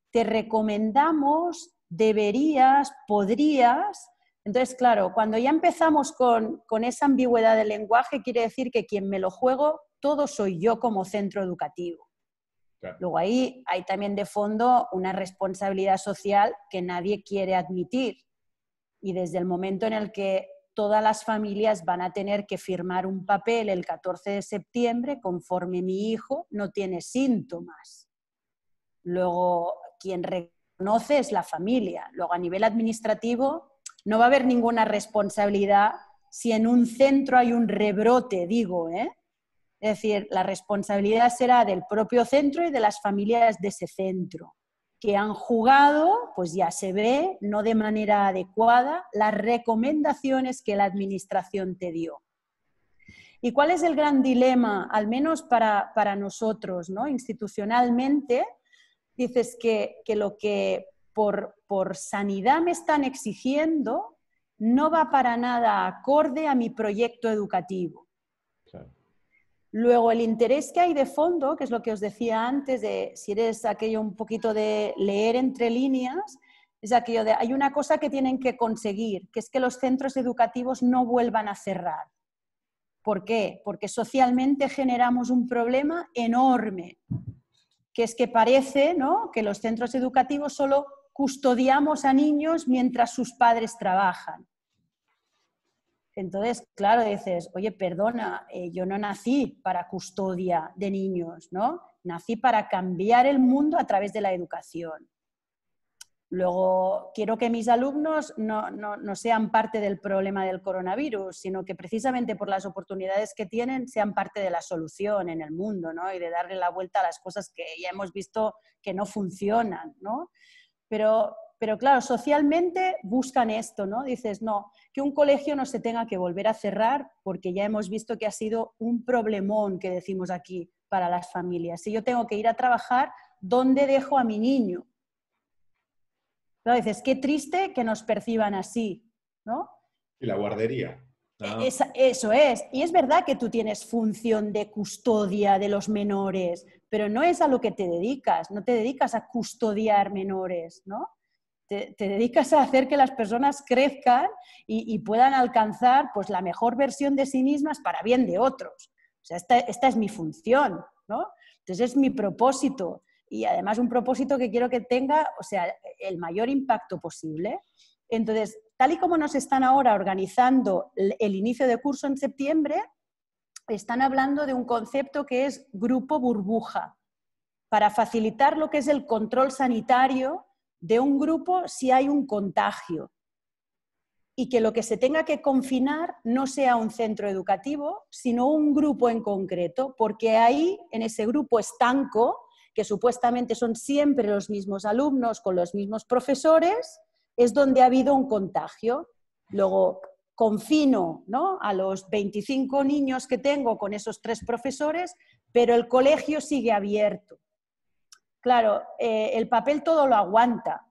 te recomendamos, deberías, podrías. Entonces, claro, cuando ya empezamos con esa ambigüedad del lenguaje, quiere decir que quien me lo juego todo soy yo como centro educativo. Claro. Luego ahí hay también de fondo una responsabilidad social que nadie quiere admitir. Y desde el momento en el que todas las familias van a tener que firmar un papel el 14 de septiembre conforme mi hijo no tiene síntomas. Luego, quien reconoce es la familia. Luego, a nivel administrativo, no va a haber ninguna responsabilidad si en un centro hay un rebrote, digo, ¿eh? Es decir, la responsabilidad será del propio centro y de las familias de ese centro, que han jugado, pues ya se ve, no de manera adecuada, las recomendaciones que la administración te dio. ¿Y cuál es el gran dilema, al menos para nosotros, ¿no? Institucionalmente? Dices que lo que por sanidad me están exigiendo no va para nada acorde a mi proyecto educativo. Claro. Luego, el interés que hay de fondo, que es lo que os decía antes, de si eres aquello un poquito de leer entre líneas, es aquello de hay una cosa que tienen que conseguir, que es que los centros educativos no vuelvan a cerrar. ¿Por qué? Porque socialmente generamos un problema enorme, que es que parece, ¿no?, que los centros educativos solo custodiamos a niños mientras sus padres trabajan. Entonces, claro, dices, oye, perdona, yo no nací para custodia de niños, ¿no? Nací para cambiar el mundo a través de la educación. Luego, quiero que mis alumnos no sean parte del problema del coronavirus, sino que precisamente por las oportunidades que tienen sean parte de la solución en el mundo, ¿no? Y de darle la vuelta a las cosas que ya hemos visto que no funcionan, ¿no? Pero claro, socialmente buscan esto, ¿no? Dices, no, que un colegio no se tenga que volver a cerrar porque ya hemos visto que ha sido un problemón, que decimos aquí, para las familias. Si yo tengo que ir a trabajar, ¿dónde dejo a mi niño? Claro, dices, qué triste que nos perciban así, ¿no? Y la guardería. ¿No? Eso es. Y es verdad que tú tienes función de custodia de los menores, pero no es a lo que te dedicas. No te dedicas a custodiar menores, ¿no? Te dedicas a hacer que las personas crezcan y puedan alcanzar, pues, la mejor versión de sí mismas para bien de otros. O sea, esta es mi función, ¿no? Entonces es mi propósito. Y además un propósito que quiero que tenga, o sea, el mayor impacto posible. Entonces, tal y como nos están ahora organizando el inicio de curso en septiembre, están hablando de un concepto que es grupo burbuja, para facilitar lo que es el control sanitario de un grupo si hay un contagio. Y que lo que se tenga que confinar no sea un centro educativo, sino un grupo en concreto, porque ahí, en ese grupo estanco, que supuestamente son siempre los mismos alumnos con los mismos profesores, es donde ha habido un contagio. Luego confino, ¿no?, a los 25 niños que tengo con esos 3 profesores, pero el colegio sigue abierto. Claro, el papel todo lo aguanta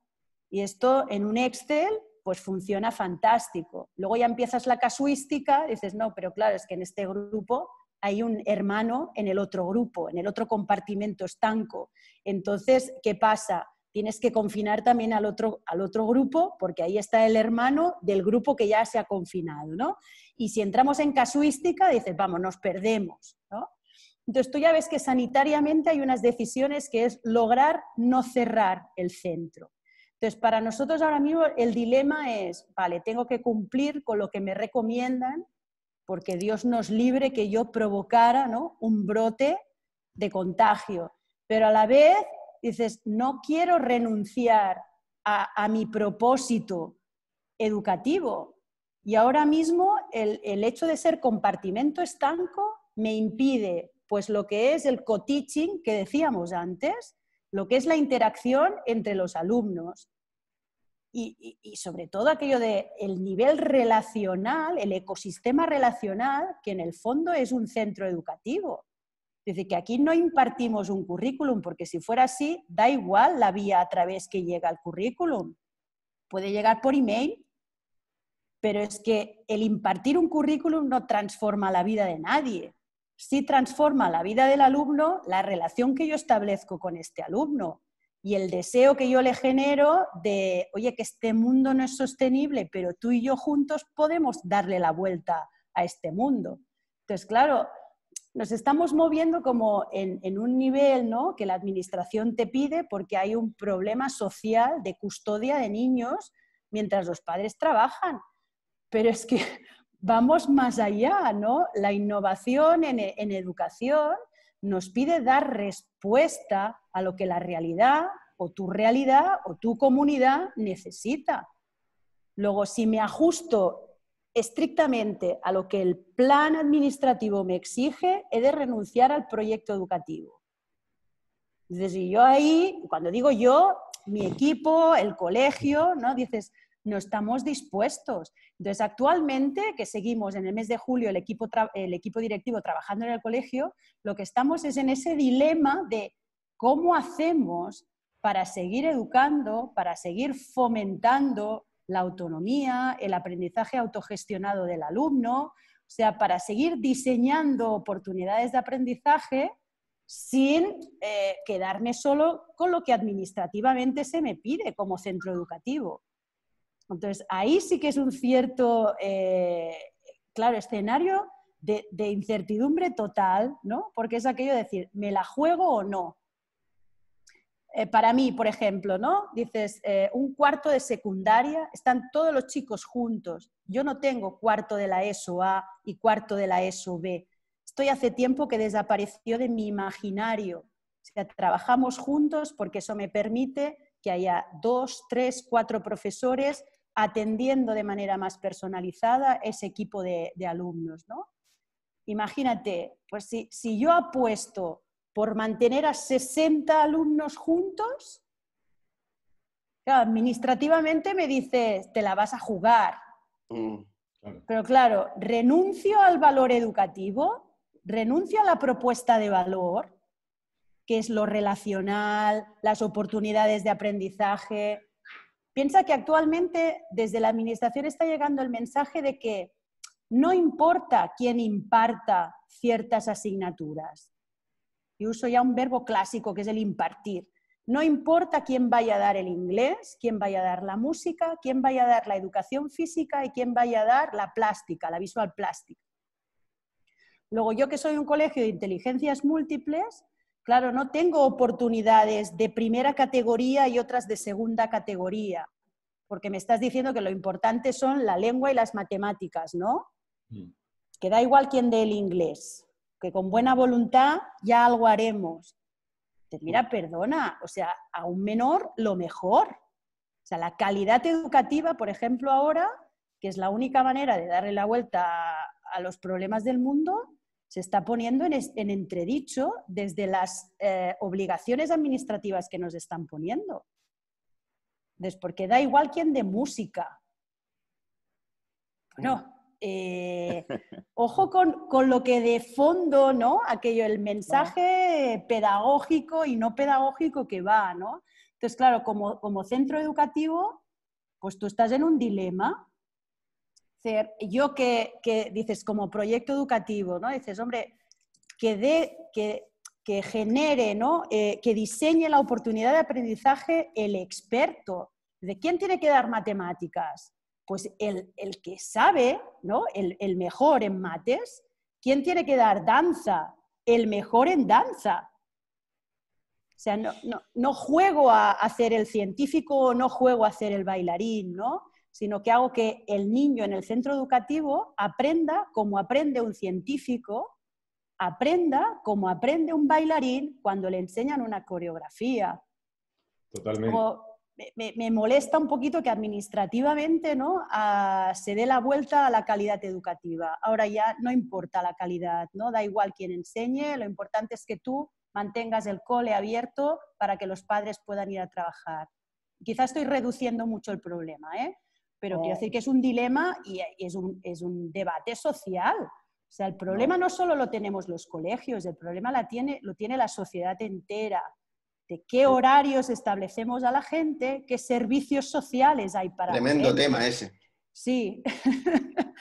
y esto en un Excel pues funciona fantástico. Luego ya empiezas la casuística, dices, no, pero claro, es que en este grupo hay un hermano en el otro grupo, en el otro compartimento estanco. Entonces, ¿qué pasa? Tienes que confinar también al otro grupo, porque ahí está el hermano del grupo que ya se ha confinado, ¿no? Y si entramos en casuística, dices, vamos, nos perdemos, ¿no? Entonces, tú ya ves que sanitariamente hay unas decisiones que es lograr no cerrar el centro. Entonces, para nosotros ahora mismo el dilema es, vale, tengo que cumplir con lo que me recomiendan, porque Dios nos libre que yo provocara, ¿no?, un brote de contagio. Pero a la vez dices, no quiero renunciar a mi propósito educativo. Y ahora mismo el hecho de ser compartimento estanco me impide, pues, lo que es el co-teaching que decíamos antes, lo que es la interacción entre los alumnos. Y sobre todo aquello de el nivel relacional, el ecosistema relacional, que en el fondo es un centro educativo. Es decir, que aquí no impartimos un currículum, porque si fuera así, da igual la vía a través que llega el currículum. Puede llegar por email, pero es que el impartir un currículum no transforma la vida de nadie. Sí transforma la vida del alumno, la relación que yo establezco con este alumno y el deseo que yo le genero de, oye, que este mundo no es sostenible, pero tú y yo juntos podemos darle la vuelta a este mundo. Entonces, claro, nos estamos moviendo como en un nivel, ¿no?, que la administración te pide porque hay un problema social de custodia de niños mientras los padres trabajan. Pero es que vamos más allá, ¿no? La innovación en educación nos pide dar respuesta a lo que la realidad o tu comunidad necesita. Luego, si me ajusto estrictamente a lo que el plan administrativo me exige, he de renunciar al proyecto educativo. Es decir, yo ahí, cuando digo yo, mi equipo, el colegio, ¿no?, dices, no estamos dispuestos. Entonces, actualmente, que seguimos en el mes de julio el equipo directivo trabajando en el colegio, lo que estamos es en ese dilema de cómo hacemos para seguir educando, para seguir fomentando la autonomía, el aprendizaje autogestionado del alumno. O sea, para seguir diseñando oportunidades de aprendizaje sin quedarme solo con lo que administrativamente se me pide como centro educativo. Entonces, ahí sí que es un cierto, claro, escenario de incertidumbre total, ¿no? Porque es aquello de decir, ¿me la juego o no? Para mí, por ejemplo, ¿no? Dices, un cuarto de secundaria, están todos los chicos juntos. Yo no tengo cuarto de la ESO A y cuarto de la ESO B. Esto hace tiempo que desapareció de mi imaginario. O sea, trabajamos juntos porque eso me permite que haya 2, 3, 4 profesores atendiendo de manera más personalizada ese equipo de alumnos, ¿no? Imagínate, pues si yo apuesto por mantener a 60 alumnos juntos, claro, administrativamente me dices, te la vas a jugar. Pero claro, renuncio al valor educativo, renuncio a la propuesta de valor, que es lo relacional, las oportunidades de aprendizaje. Piensa que actualmente desde la administración está llegando el mensaje de que no importa quién imparta ciertas asignaturas. Y uso ya un verbo clásico que es el impartir. No importa quién vaya a dar el inglés, quién vaya a dar la música, quién vaya a dar la educación física y quién vaya a dar la plástica, la visual plástica. Luego, yo que soy un colegio de inteligencias múltiples, claro, no tengo oportunidades de primera categoría y otras de segunda categoría, porque me estás diciendo que lo importante son la lengua y las matemáticas, ¿no? Que da igual quién dé el inglés, que con buena voluntad ya algo haremos. Pues mira, perdona, o sea, a un menor lo mejor. O sea, la calidad educativa, por ejemplo, ahora, que es la única manera de darle la vuelta a los problemas del mundo, se está poniendo en entredicho desde las obligaciones administrativas que nos están poniendo. Entonces, porque da igual quién de música. Bueno, ojo con lo que de fondo, ¿no? Aquello, el mensaje pedagógico y no pedagógico que va, ¿no? Entonces, claro, como centro educativo, pues tú estás en un dilema. Yo que dices como proyecto educativo, ¿no? Dices, hombre, que genere, ¿no? Que diseñe la oportunidad de aprendizaje el experto. ¿De quién tiene que dar matemáticas? Pues el que sabe, ¿no? El mejor en mates. ¿Quién tiene que dar danza? El mejor en danza. O sea, no juego a hacer el científico, no juego a hacer el bailarín, ¿no? Sino que hago que el niño en el centro educativo aprenda como aprende un científico, aprenda como aprende un bailarín cuando le enseñan una coreografía. Totalmente. Me molesta un poquito que administrativamente, ¿no? Se dé la vuelta a la calidad educativa. Ahora ya no importa la calidad, ¿no? Da igual quién enseñe, lo importante es que tú mantengas el cole abierto para que los padres puedan ir a trabajar. Quizás estoy reduciendo mucho el problema, pero quiero decir que es un dilema y es un debate social. O sea, el problema no solo lo tenemos los colegios, el problema lo tiene la sociedad entera. De qué horarios establecemos a la gente, qué servicios sociales hay para Tremendo la gente. tema ese. Sí.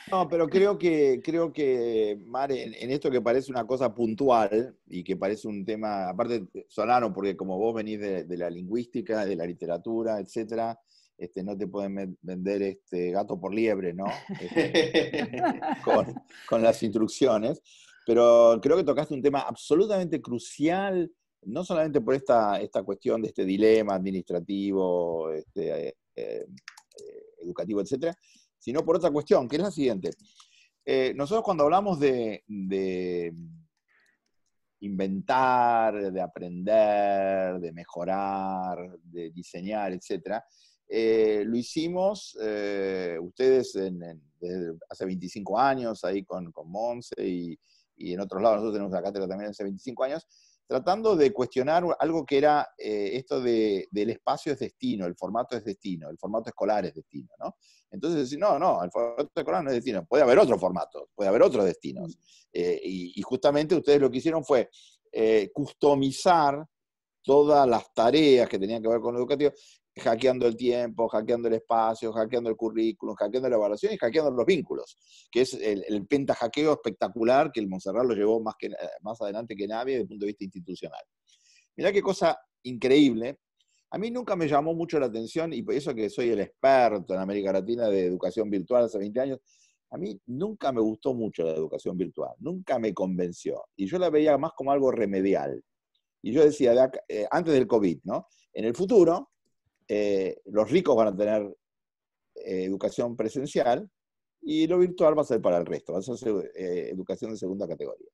No, pero creo que Mar, en esto que parece una cosa puntual y que parece un tema, aparte sonaro, porque como vos venís de la lingüística, de la literatura, etcétera, no te pueden vender gato por liebre, ¿no? Con las instrucciones. Pero creo que tocaste un tema absolutamente crucial, no solamente por esta cuestión de este dilema administrativo, educativo, etcétera, sino por otra cuestión, que es la siguiente. Nosotros cuando hablamos de inventar, de aprender, de mejorar, de diseñar, etcétera, lo hicimos ustedes desde hace 25 años, ahí con Monse y en otros lados, nosotros tenemos la cátedra también hace 25 años, tratando de cuestionar algo que era esto del espacio es destino, el formato es destino, el formato escolar es destino, ¿no? Entonces decir, no, el formato escolar no es destino, puede haber otro formato, puede haber otros destinos. Y justamente ustedes lo que hicieron fue customizar todas las tareas que tenían que ver con lo educativo, hackeando el tiempo, hackeando el espacio, hackeando el currículum, hackeando la evaluación y hackeando los vínculos, que es el pentahackeo espectacular que el Montserrat lo llevó más adelante que nadie desde el punto de vista institucional. Mirá qué cosa increíble. A mí nunca me llamó mucho la atención, y por eso que soy el experto en América Latina de educación virtual hace 20 años, a mí nunca me gustó mucho la educación virtual, nunca me convenció. Y yo la veía más como algo remedial. Y yo decía, antes del COVID, ¿no? En el futuro, los ricos van a tener educación presencial y lo virtual va a ser para el resto, va a ser educación de segunda categoría.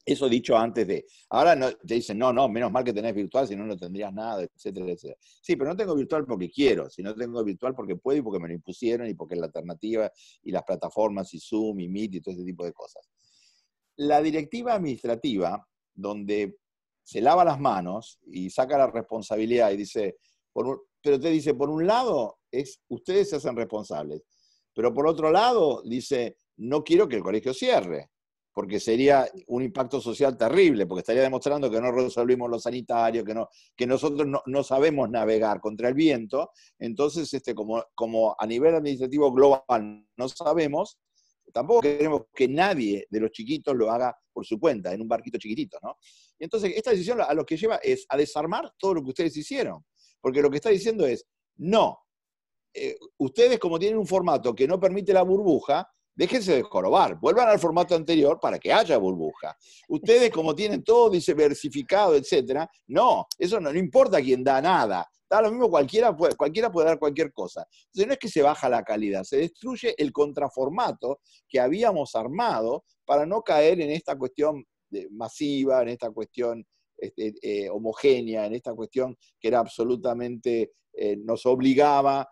Eso dicho antes de... Ahora no, te dicen, no, menos mal que tenés virtual, si no, no tendrías nada, etcétera, etcétera. Sí, pero no tengo virtual porque quiero, sino tengo virtual porque puedo y porque me lo impusieron y porque es la alternativa y las plataformas y Zoom y Meet y todo ese tipo de cosas. La directiva administrativa, donde se lava las manos y saca la responsabilidad y dice, pero te dice, por un lado, ustedes se hacen responsables, pero por otro lado, dice, no quiero que el colegio cierre, porque sería un impacto social terrible, porque estaría demostrando que no resolvimos lo sanitario, que nosotros no sabemos navegar contra el viento. Entonces, como a nivel administrativo global no sabemos, tampoco queremos que nadie de los chiquitos lo haga por su cuenta, en un barquito chiquitito, ¿no? Y entonces, esta decisión a lo que lleva es a desarmar todo lo que ustedes hicieron, porque lo que está diciendo es, no, ustedes como tienen un formato que no permite la burbuja, déjense de jorobar, vuelvan al formato anterior para que haya burbuja. Ustedes, como tienen todo diversificado, etcétera, no, eso no importa quién da nada. Da lo mismo, cualquiera puede dar cualquier cosa. Entonces no es que se baja la calidad, se destruye el contraformato que habíamos armado para no caer en esta cuestión masiva, en esta cuestión homogénea, en esta cuestión que era absolutamente, nos obligaba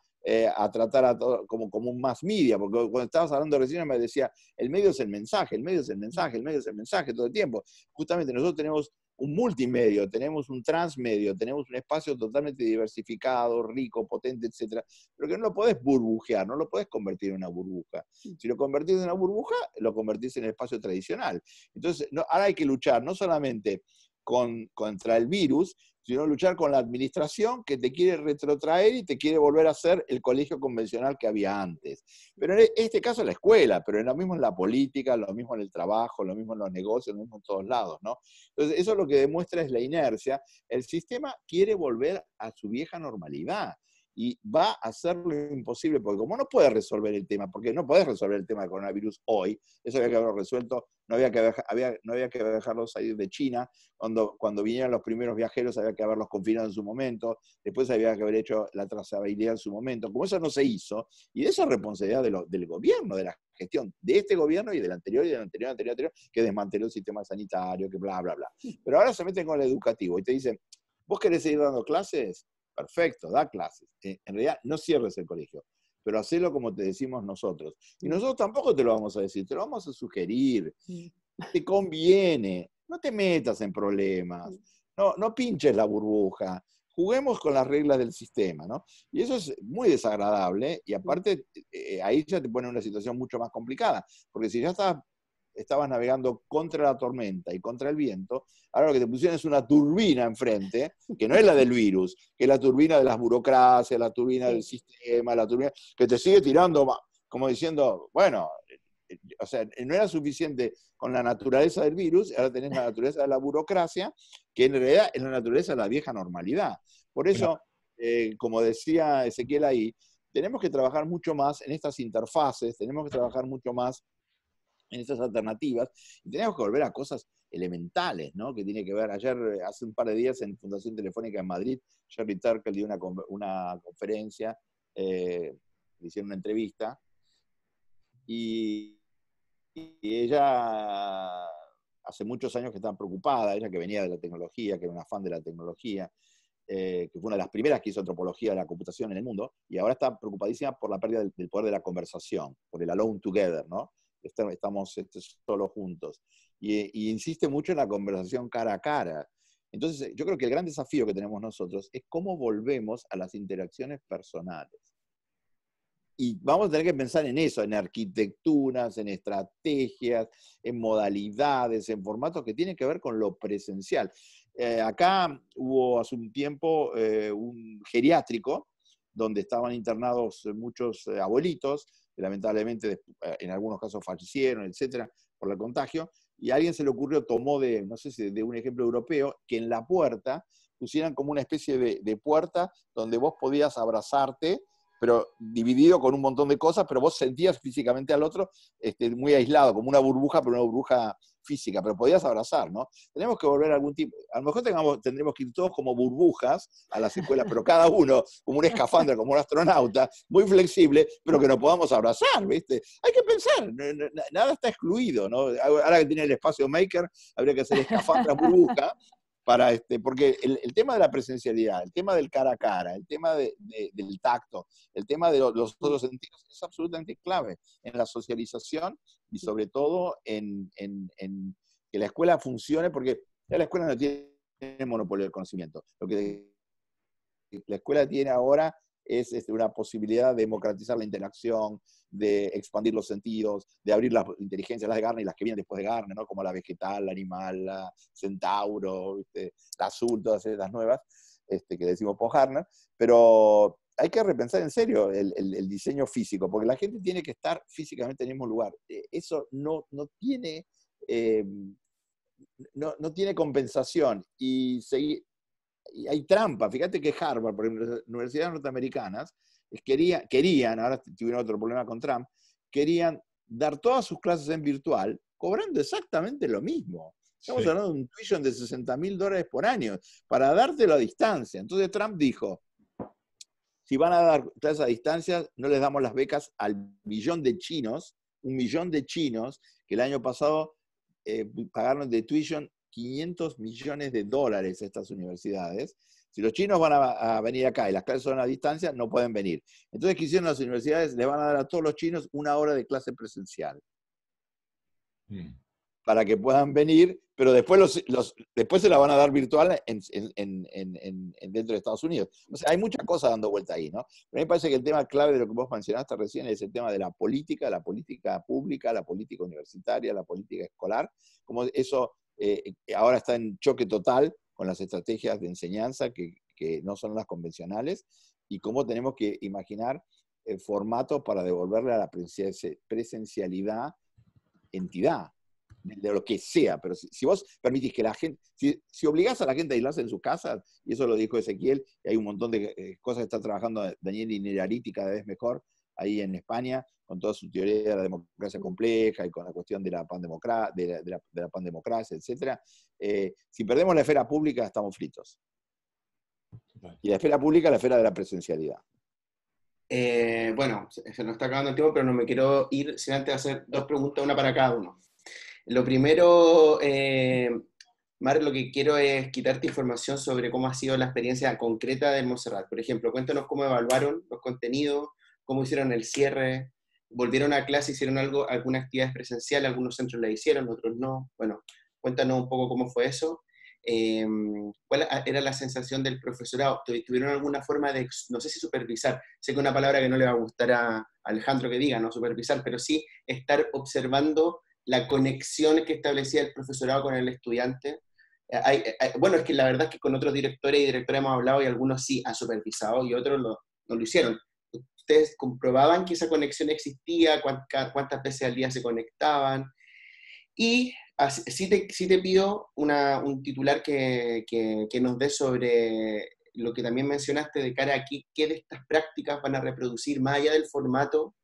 a tratar a todo como un mass media, porque cuando estabas hablando recién me decía, el medio es el mensaje, el medio es el mensaje, el medio es el mensaje todo el tiempo. Justamente nosotros tenemos un multimedio, tenemos un transmedio, tenemos un espacio totalmente diversificado, rico, potente, etcétera, pero que no lo podés burbujear, no lo podés convertir en una burbuja. Si lo convertís en una burbuja, lo convertís en el espacio tradicional. Entonces, ahora hay que luchar no solamente contra el virus, sino luchar con la administración que te quiere retrotraer y te quiere volver a hacer el colegio convencional que había antes. Pero en este caso la escuela, pero lo mismo en la política, lo mismo en el trabajo, lo mismo en los negocios, lo mismo en todos lados, ¿no? Entonces eso lo que demuestra es la inercia. El sistema quiere volver a su vieja normalidad y va a hacer lo imposible, porque como no puede resolver el tema, porque no podés resolver el tema del coronavirus hoy, eso había que haberlo resuelto, no había que dejarlos salir de China, cuando vinieron los primeros viajeros había que haberlos confinado en su momento, después había que haber hecho la trazabilidad en su momento, como eso no se hizo, y eso es responsabilidad del gobierno, de la gestión de este gobierno y del anterior y del anterior, que desmanteló el sistema sanitario, que bla, bla, bla. Pero ahora se meten con el educativo y te dicen, ¿vos querés seguir dando clases? Perfecto, da clases. En realidad no cierres el colegio, pero hacelo como te decimos nosotros. Y nosotros tampoco te lo vamos a decir, te lo vamos a sugerir. Te conviene, no te metas en problemas, no pinches la burbuja, juguemos con las reglas del sistema, ¿no? Y eso es muy desagradable, y aparte ahí ya te pone en una situación mucho más complicada, porque si ya estabas navegando contra la tormenta y contra el viento, ahora lo que te pusieron es una turbina enfrente, que no es la del virus, que es la turbina de las burocracias, la turbina del sistema, la turbina que te sigue tirando, como diciendo, bueno, o sea, no era suficiente con la naturaleza del virus, ahora tenés la naturaleza de la burocracia, que en realidad es la naturaleza de la vieja normalidad. Por eso, como decía Ezequiel ahí, tenemos que trabajar mucho más en estas interfaces, tenemos que trabajar mucho más en estas alternativas, y tenemos que volver a cosas elementales, ¿no? Que tiene que ver, hace un par de días en Fundación Telefónica en Madrid, Sherry Turkle dio una conferencia, le hicieron una entrevista, y ella hace muchos años que estaba preocupada, ella que venía de la tecnología, que era una fan de la tecnología, que fue una de las primeras que hizo antropología de la computación en el mundo, y ahora está preocupadísima por la pérdida del poder de la conversación, por el alone together, ¿no? Estamos solos juntos. Y insiste mucho en la conversación cara a cara. Entonces, yo creo que el gran desafío que tenemos nosotros es cómo volvemos a las interacciones personales. Y vamos a tener que pensar en eso, en arquitecturas, en estrategias, en modalidades, en formatos que tienen que ver con lo presencial. Acá hubo hace un tiempo un geriátrico donde estaban internados muchos abuelitos, que lamentablemente en algunos casos fallecieron, etcétera, por el contagio, y a alguien se le ocurrió, tomó no sé si de un ejemplo europeo, que en la puerta pusieran como una especie de puerta donde vos podías abrazarte, pero dividido con un montón de cosas, pero vos sentías físicamente al otro muy aislado, como una burbuja, pero una burbuja física, pero podías abrazar, ¿no? Tenemos que volver a algún tipo, a lo mejor tendremos que ir todos como burbujas a las escuelas, pero cada uno como un escafandra, como un astronauta, muy flexible, pero que nos podamos abrazar, ¿viste? Hay que pensar, nada está excluido, ¿no? Ahora que tiene el espacio maker, habría que hacer escafandra burbuja, porque el tema de la presencialidad, el tema del cara a cara, el tema del tacto, el tema de los otros sentidos es absolutamente clave en la socialización y sobre todo en que la escuela funcione, porque ya la escuela no tiene monopolio del conocimiento. Lo que la escuela tiene ahora es una posibilidad de democratizar la interacción, de expandir los sentidos, de abrir las inteligencias, las de Gardner y las que vienen después de Gardner, ¿no? Como la vegetal, la animal, la centauro, la azul, todas esas nuevas, que decimos post-Gardner, pero hay que repensar en serio el diseño físico, porque la gente tiene que estar físicamente en el mismo lugar. Eso no tiene, no tiene compensación, y hay trampa. Fíjate que Harvard, por ejemplo, las universidades norteamericanas, querían, ahora tuvieron otro problema con Trump, querían dar todas sus clases en virtual, cobrando exactamente lo mismo. Estamos hablando de un tuition de $60,000 por año, para dártelo a distancia. Entonces Trump dijo, si van a dar clases a distancia, no les damos las becas al millón de chinos, 1 millón de chinos, que el año pasado pagaron de tuition $500 millones a estas universidades. Si los chinos van a venir acá y las clases son a distancia, no pueden venir. Entonces, ¿qué hicieron las universidades? Le van a dar a todos los chinos 1 hora de clase presencial. Para que puedan venir, pero después después se la van a dar virtual dentro de Estados Unidos. O sea, hay muchas cosas dando vuelta ahí, ¿no? Pero a mí me parece que el tema clave de lo que vos mencionaste recién es el tema de la política pública, la política universitaria, la política escolar, como eso ahora está en choque total con las estrategias de enseñanza que no son las convencionales, y cómo tenemos que imaginar formatos para devolverle a la presencialidad entidad, de lo que sea. Pero si vos permitís que la gente, si obligás a la gente a aislarse en sus casas, y eso lo dijo Ezequiel, y hay un montón de cosas que está trabajando Daniel Innerarity cada vez mejor ahí en España, con toda su teoría de la democracia compleja y con la cuestión de la pandemocracia, etc. Si perdemos la esfera pública, estamos fritos. Y la esfera pública es la esfera de la presencialidad. Bueno, se nos está acabando el tiempo, pero no me quiero ir sin antes hacer 2 preguntas, una para cada uno. Lo primero, Mar, lo que quiero es quitarte información sobre cómo ha sido la experiencia concreta del Montserrat. Por ejemplo, cuéntanos cómo evaluaron los contenidos, cómo hicieron el cierre, volvieron a clase, hicieron alguna actividad presencial, algunos centros la hicieron, otros no. Bueno, cuéntanos un poco cómo fue eso. ¿Cuál era la sensación del profesorado? ¿Tuvieron alguna forma de, no sé si supervisar, sé que es una palabra que no le va a gustar a Alejandro que diga, no supervisar, pero sí estar observando la conexión que establecía el profesorado con el estudiante? Bueno, es que la verdad es que con otros directores y directoras hemos hablado y algunos sí han supervisado y otros no lo hicieron. ¿Ustedes comprobaban que esa conexión existía? ¿Cuántas veces al día se conectaban? Y sí te pido un titular que nos dé sobre lo que también mencionaste de cara a qué de estas prácticas van a reproducir más allá del formato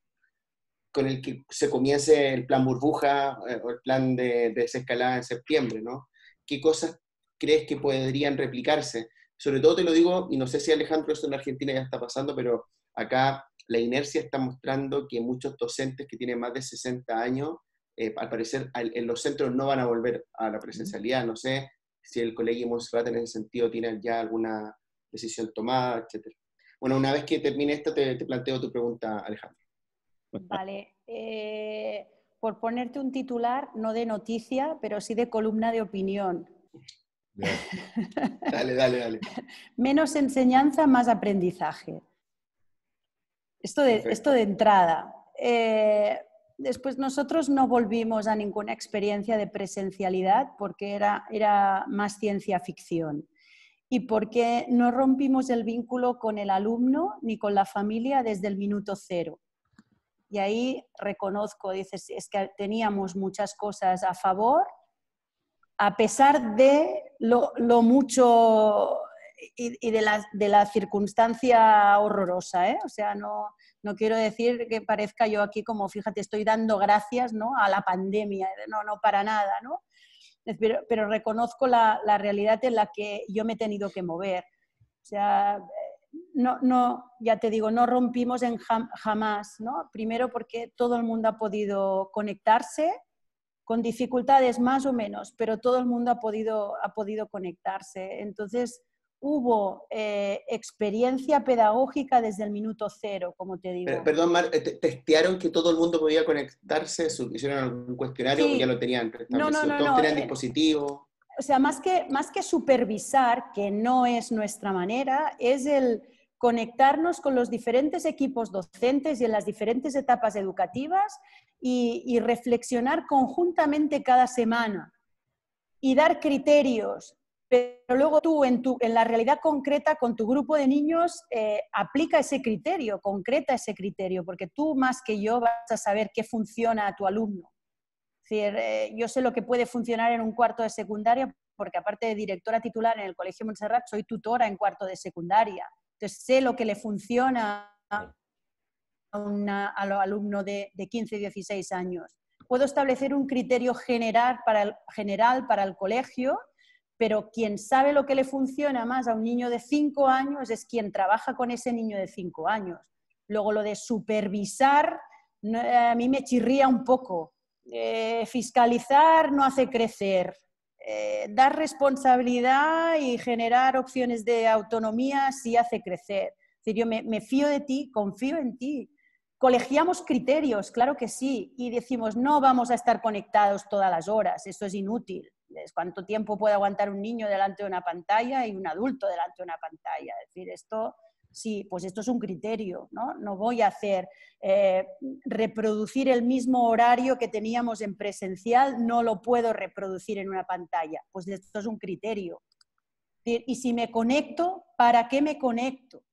con el que se comience el plan burbuja o el plan de desescalada en septiembre, ¿no? ¿Qué cosas crees que podrían replicarse? Sobre todo te lo digo, y no sé si Alejandro esto en Argentina ya está pasando, pero acá la inercia está mostrando que muchos docentes que tienen más de 60 años, al parecer en los centros no van a volver a la presencialidad. No sé si el Colegio Montserrat en ese sentido tiene ya alguna decisión tomada, etc. Bueno, una vez que termine esto, te planteo tu pregunta, Alejandro. Vale. Por ponerte un titular, no de noticia, pero sí de columna de opinión. Dale. Menos enseñanza, más aprendizaje. Esto de entrada. después nosotros no volvimos a ninguna experiencia de presencialidad porque era más ciencia ficción. Y porque no rompimos el vínculo con el alumno ni con la familia desde el minuto cero. Y ahí reconozco, dices, es que teníamos muchas cosas a favor, a pesar de lo mucho y de la circunstancia horrorosa, ¿eh? O sea, no quiero decir que parezca yo aquí como, fíjate, estoy dando gracias, ¿no?, a la pandemia, no para nada, ¿no? Pero reconozco la realidad en la que yo me he tenido que mover. O sea, ya te digo, no rompimos jamás, ¿no? Primero porque todo el mundo ha podido conectarse, con dificultades más o menos, pero todo el mundo ha podido conectarse. Entonces, hubo experiencia pedagógica desde el minuto cero, como te digo. Perdón, Mar, ¿testearon que todo el mundo podía conectarse? ¿Hicieron algún cuestionario o ya lo tenían establecido? ¿Todos tenían dispositivos? O sea, más que supervisar, que no es nuestra manera, es el conectarnos con los diferentes equipos docentes y en las diferentes etapas educativas y reflexionar conjuntamente cada semana y dar criterios. Pero luego tú, en la realidad concreta, con tu grupo de niños, aplica ese criterio, concreta ese criterio, porque tú más que yo vas a saber qué funciona a tu alumno. Es decir, yo sé lo que puede funcionar en un cuarto de secundaria, porque aparte de directora titular en el Colegio Montserrat, soy tutora en cuarto de secundaria. Entonces sé lo que le funciona a los alumnos de 15 y 16 años. Puedo establecer un criterio general para el colegio, pero quien sabe lo que le funciona más a un niño de 5 años es quien trabaja con ese niño de 5 años. Luego lo de supervisar, a mí me chirría un poco. Fiscalizar no hace crecer. Dar responsabilidad y generar opciones de autonomía sí hace crecer. Es decir, yo me fío de ti, confío en ti. Colegiamos criterios, claro que sí, y decimos no vamos a estar conectados todas las horas, eso es inútil. ¿Cuánto tiempo puede aguantar un niño delante de una pantalla y un adulto delante de una pantalla? Es decir, esto sí, pues esto es un criterio, ¿no? No voy a hacer reproducir el mismo horario que teníamos en presencial, no lo puedo reproducir en una pantalla, pues esto es un criterio. Y si me conecto, ¿para qué me conecto?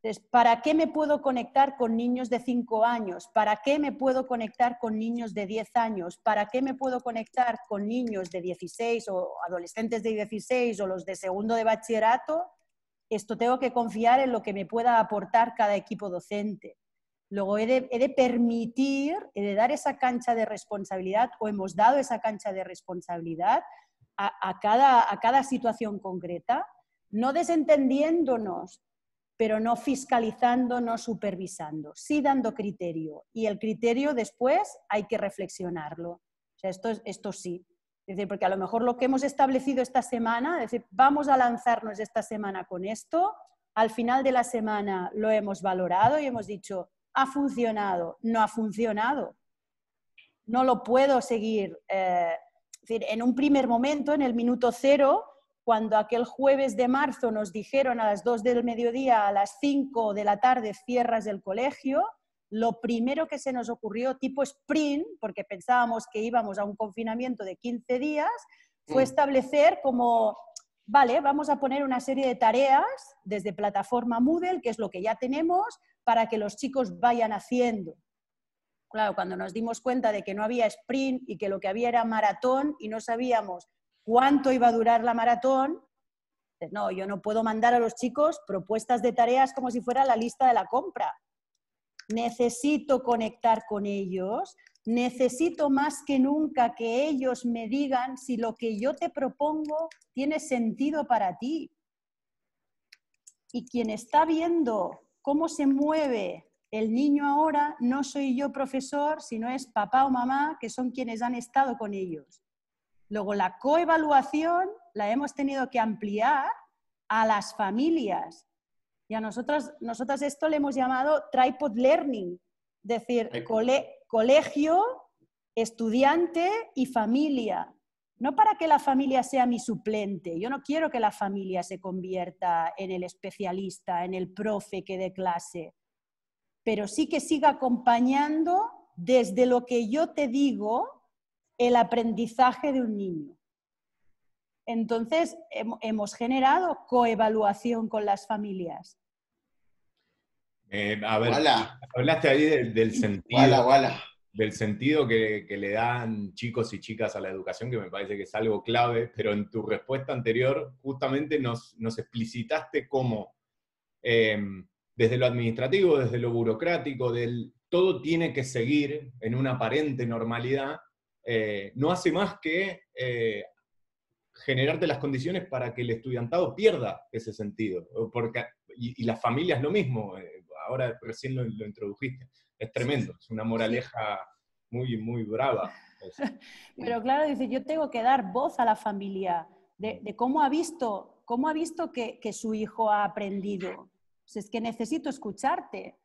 Entonces, ¿para qué me puedo conectar con niños de 5 años? ¿Para qué me puedo conectar con niños de 10 años? ¿Para qué me puedo conectar con niños de 16 o adolescentes de 16 o los de segundo de bachillerato? Esto tengo que confiar en lo que me pueda aportar cada equipo docente. Luego he de permitir, he de dar esa cancha de responsabilidad, o hemos dado esa cancha de responsabilidad a cada situación concreta, no desentendiéndonos, pero no fiscalizando, no supervisando, sí dando criterio. Y el criterio después hay que reflexionarlo. O sea, esto sí. Es decir, porque a lo mejor lo que hemos establecido esta semana, es decir, vamos a lanzarnos esta semana con esto, al final de la semana lo hemos valorado y hemos dicho, ¿ha funcionado? No ha funcionado. No lo puedo seguir. Es decir, en un primer momento, en el minuto cero, cuando aquel jueves de marzo nos dijeron a las 2 del mediodía, a las 5 de la tarde cierras el colegio, lo primero que se nos ocurrió, tipo sprint, porque pensábamos que íbamos a un confinamiento de 15 días, fue establecer como, vale, vamos a poner una serie de tareas desde plataforma Moodle, que es lo que ya tenemos, para que los chicos vayan haciendo. Claro, cuando nos dimos cuenta de que no había sprint y que lo que había era maratón y no sabíamos cuánto iba a durar la maratón, no, yo no puedo mandar a los chicos propuestas de tareas como si fuera la lista de la compra. Necesito conectar con ellos, necesito más que nunca que ellos me digan si lo que yo te propongo tiene sentido para ti. Y quien está viendo cómo se mueve el niño ahora no soy yo, profesor, sino es papá o mamá, que son quienes han estado con ellos. Luego la coevaluación la hemos tenido que ampliar a las familias. Y a nosotras esto le hemos llamado tripod learning, es decir, colegio, estudiante y familia. No para que la familia sea mi suplente, yo no quiero que la familia se convierta en el especialista, en el profe que dé clase, pero sí que siga acompañando desde lo que yo te digo, el aprendizaje de un niño. Entonces, hemos generado coevaluación con las familias. A ver, Wala, hablaste ahí del sentido, wala. del sentido que le dan chicos y chicas a la educación, que me parece que es algo clave, pero en tu respuesta anterior justamente nos explicitaste cómo desde lo administrativo, desde lo burocrático, todo tiene que seguir en una aparente normalidad, no hace más que generarte las condiciones para que el estudiantado pierda ese sentido. Y las familias lo mismo, ahora recién lo introdujiste. Es tremendo, es una moraleja muy, muy brava. Pero claro, dice, yo tengo que dar voz a la familia de cómo ha visto que su hijo ha aprendido. Pues es que necesito escucharte.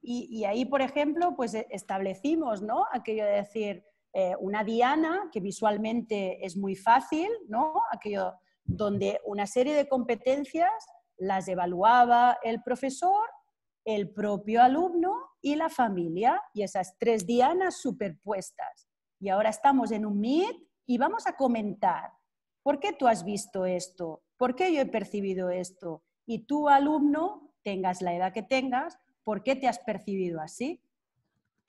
Y ahí, por ejemplo, pues establecimos, ¿no? Aquello de decir, una diana, que visualmente es muy fácil, ¿no? Aquello donde una serie de competencias las evaluaba el profesor, el propio alumno y la familia, y esas 3 dianas superpuestas. Y ahora estamos en un Meet y vamos a comentar, ¿por qué tú has visto esto? ¿Por qué yo he percibido esto? Y tú, alumno, tengas la edad que tengas, ¿por qué te has percibido así?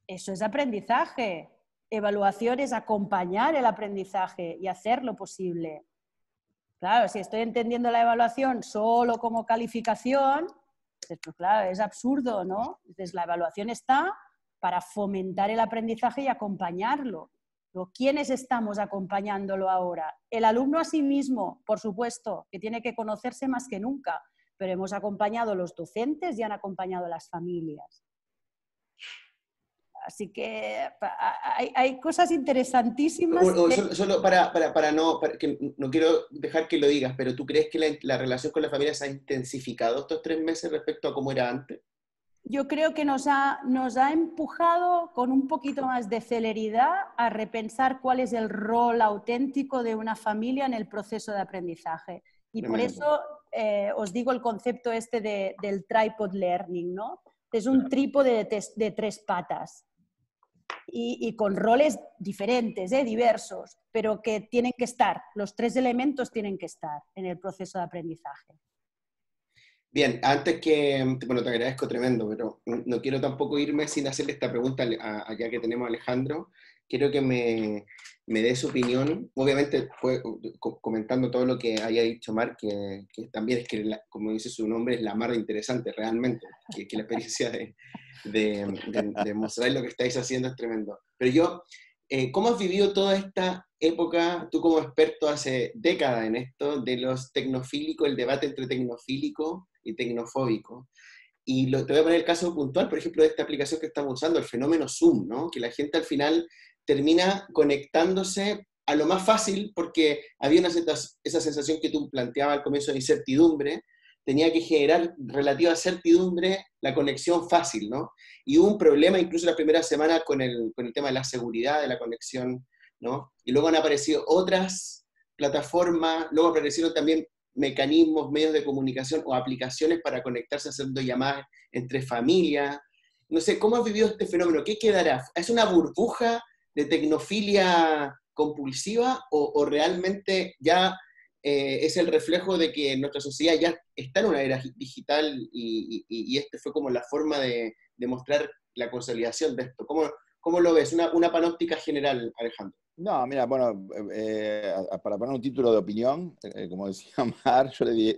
Eso es aprendizaje. Evaluación es acompañar el aprendizaje y hacerlo posible. Claro, si estoy entendiendo la evaluación solo como calificación, pues claro, es absurdo, ¿no? Entonces, la evaluación está para fomentar el aprendizaje y acompañarlo. Pero ¿quiénes estamos acompañándolo ahora? El alumno a sí mismo, por supuesto, que tiene que conocerse más que nunca, pero hemos acompañado a los docentes y han acompañado a las familias. Así que hay cosas interesantísimas. Solo que no quiero dejar que lo digas, pero ¿tú crees que la relación con la familia se ha intensificado estos 3 meses respecto a cómo era antes? Yo creo que nos ha empujado con un poquito más de celeridad a repensar cuál es el rol auténtico de una familia en el proceso de aprendizaje. Y por eso os digo el concepto del tripod learning, ¿no? Es un trípode de 3 patas. Y con roles diferentes, diversos, pero que tienen que estar, los 3 elementos tienen que estar en el proceso de aprendizaje. Bien, bueno, te agradezco tremendo, pero no quiero tampoco irme sin hacerle esta pregunta allá que tenemos a Alejandro. Quiero que me dé su opinión, obviamente comentando todo lo que haya dicho Mar, que también es que, como dice su nombre, es la mar de interesante realmente, que la experiencia de mostrar lo que estáis haciendo es tremendo. Pero yo, ¿cómo has vivido toda esta época, tú como experto hace décadas en esto, de los tecnofílicos, el debate entre tecnofílico y tecnofóbico? Y te voy a poner el caso puntual, por ejemplo, de esta aplicación que estamos usando, el fenómeno Zoom, ¿no? Que la gente al final termina conectándose a lo más fácil porque había esa sensación que tú planteabas al comienzo de incertidumbre, tenía que generar relativa certidumbre la conexión fácil, ¿no? Y hubo un problema incluso la primera semana con el tema de la seguridad de la conexión, ¿no? Y luego han aparecido otras plataformas, luego aparecieron también mecanismos, medios de comunicación o aplicaciones para conectarse haciendo llamadas entre familias. No sé, ¿cómo has vivido este fenómeno? ¿Qué quedará? ¿Es una burbuja de tecnofilia compulsiva o realmente ya es el reflejo de que nuestra sociedad ya está en una era digital y este fue como la forma de mostrar la consolidación de esto? ¿Cómo lo ves? Una panóptica general, Alejandro. No, mira, bueno, para poner un título de opinión, como decía Mar,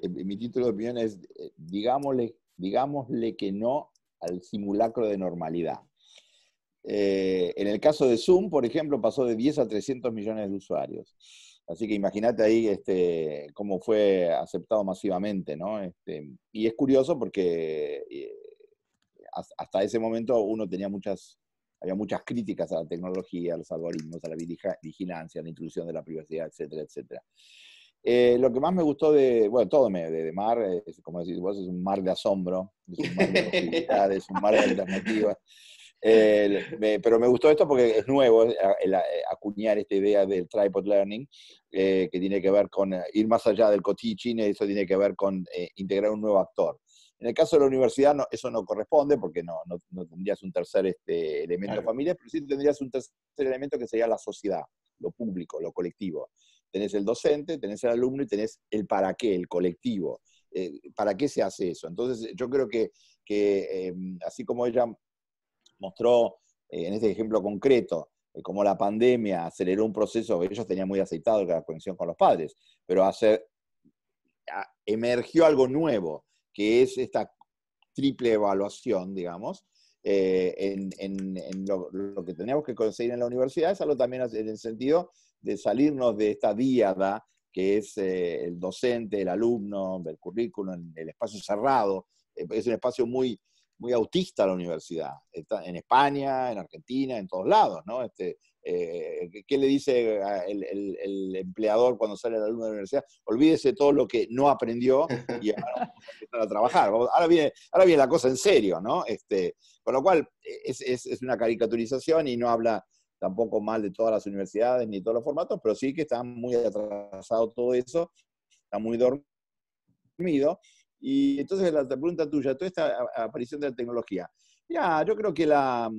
mi título de opinión es digámosle que no al simulacro de normalidad. En el caso de Zoom, por ejemplo, pasó de 10 a 300 millones de usuarios. Así que imagínate ahí cómo fue aceptado masivamente, ¿no? Y es curioso porque hasta ese momento había muchas críticas a la tecnología, a los algoritmos, a la vigilancia, a la intrusión de la privacidad, etcétera, etcétera. Lo que más me gustó todo de Mar, como decís vos, es un mar de asombro, es un mar de posibilidades, es un mar de alternativas. Pero me gustó esto porque es nuevo, acuñar esta idea del tripod learning, que tiene que ver con ir más allá del co-teaching, eso tiene que ver con integrar un nuevo actor. En el caso de la universidad eso no corresponde porque no tendrías un tercer elemento familiar, pero sí tendrías un tercer elemento que sería la sociedad, lo público, lo colectivo. Tenés el docente, tenés el alumno y tenés el para qué, el colectivo. ¿Para qué se hace eso? Entonces yo creo que así como ella mostró en este ejemplo concreto, cómo la pandemia aceleró un proceso que ellos tenían muy aceitado, que era la conexión con los padres, pero emergió algo nuevo, que es esta triple evaluación, digamos, en lo que teníamos que conseguir en la universidad, es algo también en el sentido de salirnos de esta díada que es el docente, el alumno, el currículum, el espacio cerrado. Es un espacio muy, muy autista la universidad. Está en España, en Argentina, en todos lados, ¿no? ¿Qué le dice el empleador cuando sale el alumno de la universidad? Olvídese todo lo que no aprendió y ahora vamos a empezar a trabajar. Ahora viene la cosa en serio, ¿no? Con lo cual es una caricaturización y no habla tampoco mal de todas las universidades ni de todos los formatos, pero sí que está muy atrasado todo eso, está muy dormido. Y entonces la pregunta tuya, toda esta aparición de la tecnología. Ya, yo creo que la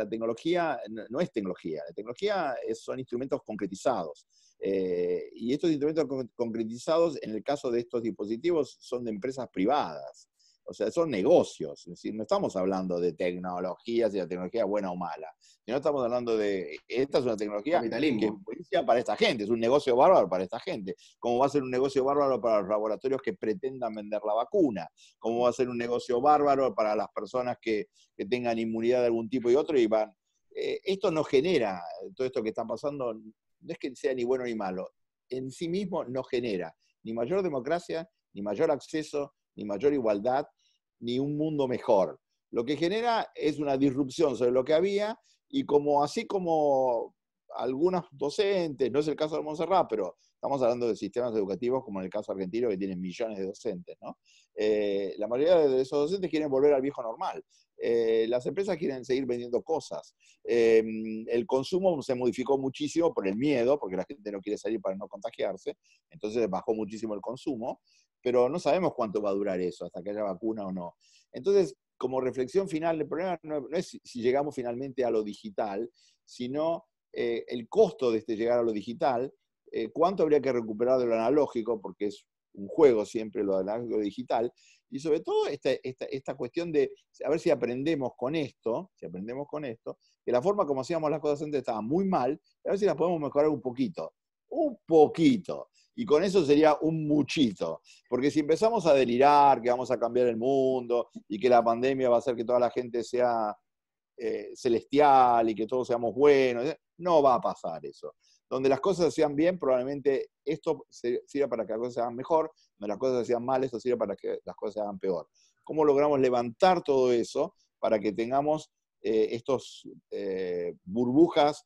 tecnología no es tecnología, la tecnología son instrumentos concretizados. Y estos instrumentos concretizados, en el caso de estos dispositivos, son de empresas privadas. O sea, son negocios. Es decir, no estamos hablando de tecnologías y la tecnología es buena o mala. Sino estamos hablando de, esta es una tecnología que es buenísima para esta gente, es un negocio bárbaro para esta gente. Como va a ser un negocio bárbaro para los laboratorios que pretendan vender la vacuna. Como va a ser un negocio bárbaro para las personas que tengan inmunidad de algún tipo y otro y van. Esto no genera, todo esto que está pasando, no es que sea ni bueno ni malo. En sí mismo no genera ni mayor democracia, ni mayor acceso, ni mayor igualdad, ni un mundo mejor. Lo que genera es una disrupción sobre lo que había y así como algunos docentes, no es el caso de Montserrat, pero estamos hablando de sistemas educativos como en el caso argentino que tienen millones de docentes, ¿no? La mayoría de esos docentes quieren volver al viejo normal. Las empresas quieren seguir vendiendo cosas. El consumo se modificó muchísimo por el miedo, porque la gente no quiere salir para no contagiarse, entonces bajó muchísimo el consumo, pero no sabemos cuánto va a durar eso, hasta que haya vacuna o no. Entonces, como reflexión final, el problema no es si llegamos finalmente a lo digital, sino el costo de llegar a lo digital, cuánto habría que recuperar de lo analógico, porque es un juego siempre lo analógico digital, y sobre todo esta cuestión de a ver si aprendemos con esto, que la forma como hacíamos las cosas antes estaba muy mal, a ver si las podemos mejorar un poquito, y con eso sería un muchito, porque si empezamos a delirar que vamos a cambiar el mundo y que la pandemia va a hacer que toda la gente sea celestial y que todos seamos buenos, no va a pasar eso. Donde las cosas se hacían bien, probablemente esto sirva para que las cosas se hagan mejor, donde las cosas se hacían mal, esto sirve para que las cosas se hagan peor. ¿Cómo logramos levantar todo eso para que tengamos estos burbujas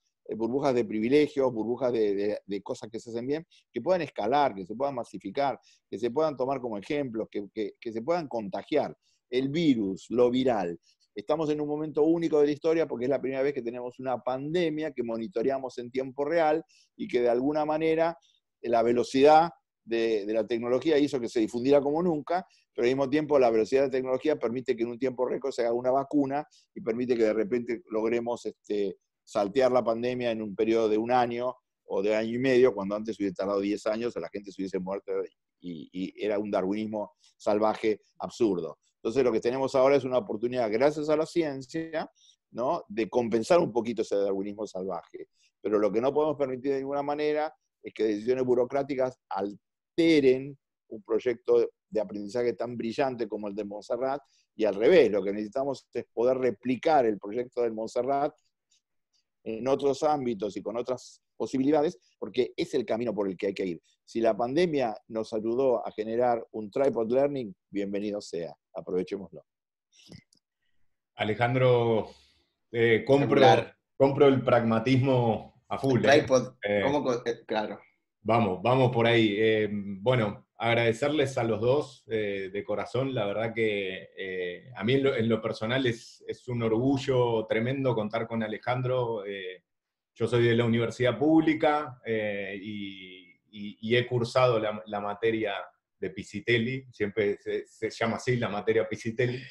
de privilegios, burbujas de cosas que se hacen bien, que puedan escalar, que se puedan masificar, que se puedan tomar como ejemplos, que se puedan contagiar? El virus, lo viral. Estamos en un momento único de la historia porque es la primera vez que tenemos una pandemia que monitoreamos en tiempo real y que de alguna manera la velocidad de la tecnología hizo que se difundiera como nunca, pero al mismo tiempo la velocidad de la tecnología permite que en un tiempo récord se haga una vacuna y permite que de repente logremos saltear la pandemia en un periodo de un año o de año y medio, cuando antes hubiese tardado 10 años, la gente se hubiese muerto y era un darwinismo salvaje absurdo. Entonces lo que tenemos ahora es una oportunidad, gracias a la ciencia, ¿no?, de compensar un poquito ese darwinismo salvaje. Pero lo que no podemos permitir de ninguna manera es que decisiones burocráticas alteren un proyecto de aprendizaje tan brillante como el de Montserrat, y al revés, lo que necesitamos es poder replicar el proyecto del Montserrat en otros ámbitos y con otras posibilidades, porque es el camino por el que hay que ir. Si la pandemia nos ayudó a generar un tripod learning, bienvenido sea, aprovechémoslo. Alejandro, compro el pragmatismo a full. Tripod, claro. Vamos por ahí. Bueno, agradecerles a los dos de corazón. La verdad que a mí en lo personal es un orgullo tremendo contar con Alejandro. Yo soy de la universidad pública y he cursado la materia de Piscitelli, siempre se llama así la materia Piscitelli,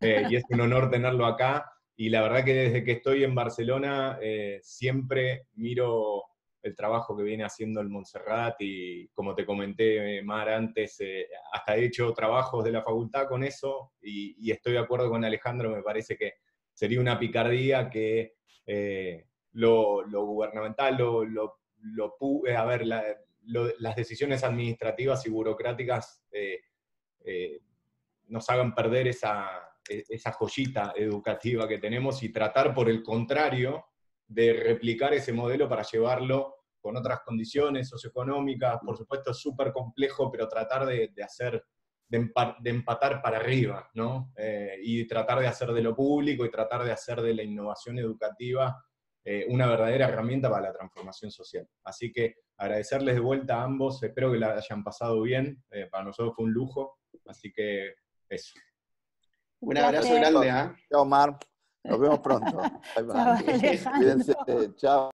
y es un honor tenerlo acá. Y la verdad que desde que estoy en Barcelona siempre miro el trabajo que viene haciendo el Montserrat, y como te comenté, Mar, antes, hasta he hecho trabajos de la facultad con eso, y estoy de acuerdo con Alejandro, me parece que sería una picardía que lo gubernamental, las decisiones administrativas y burocráticas nos hagan perder esa joyita educativa que tenemos, y tratar, por el contrario, de replicar ese modelo para llevarlo con otras condiciones socioeconómicas. Por supuesto es súper complejo, pero tratar de empatar para arriba, ¿no? Y tratar de hacer de lo público y tratar de hacer de la innovación educativa una verdadera herramienta para la transformación social. Así que agradecerles de vuelta a ambos, espero que la hayan pasado bien, para nosotros fue un lujo, así que eso. Un abrazo grande, ¿ah? Chao, Mar. Nos vemos pronto. Bye, bye. Chao, Alejandro. Cuídense. Chao.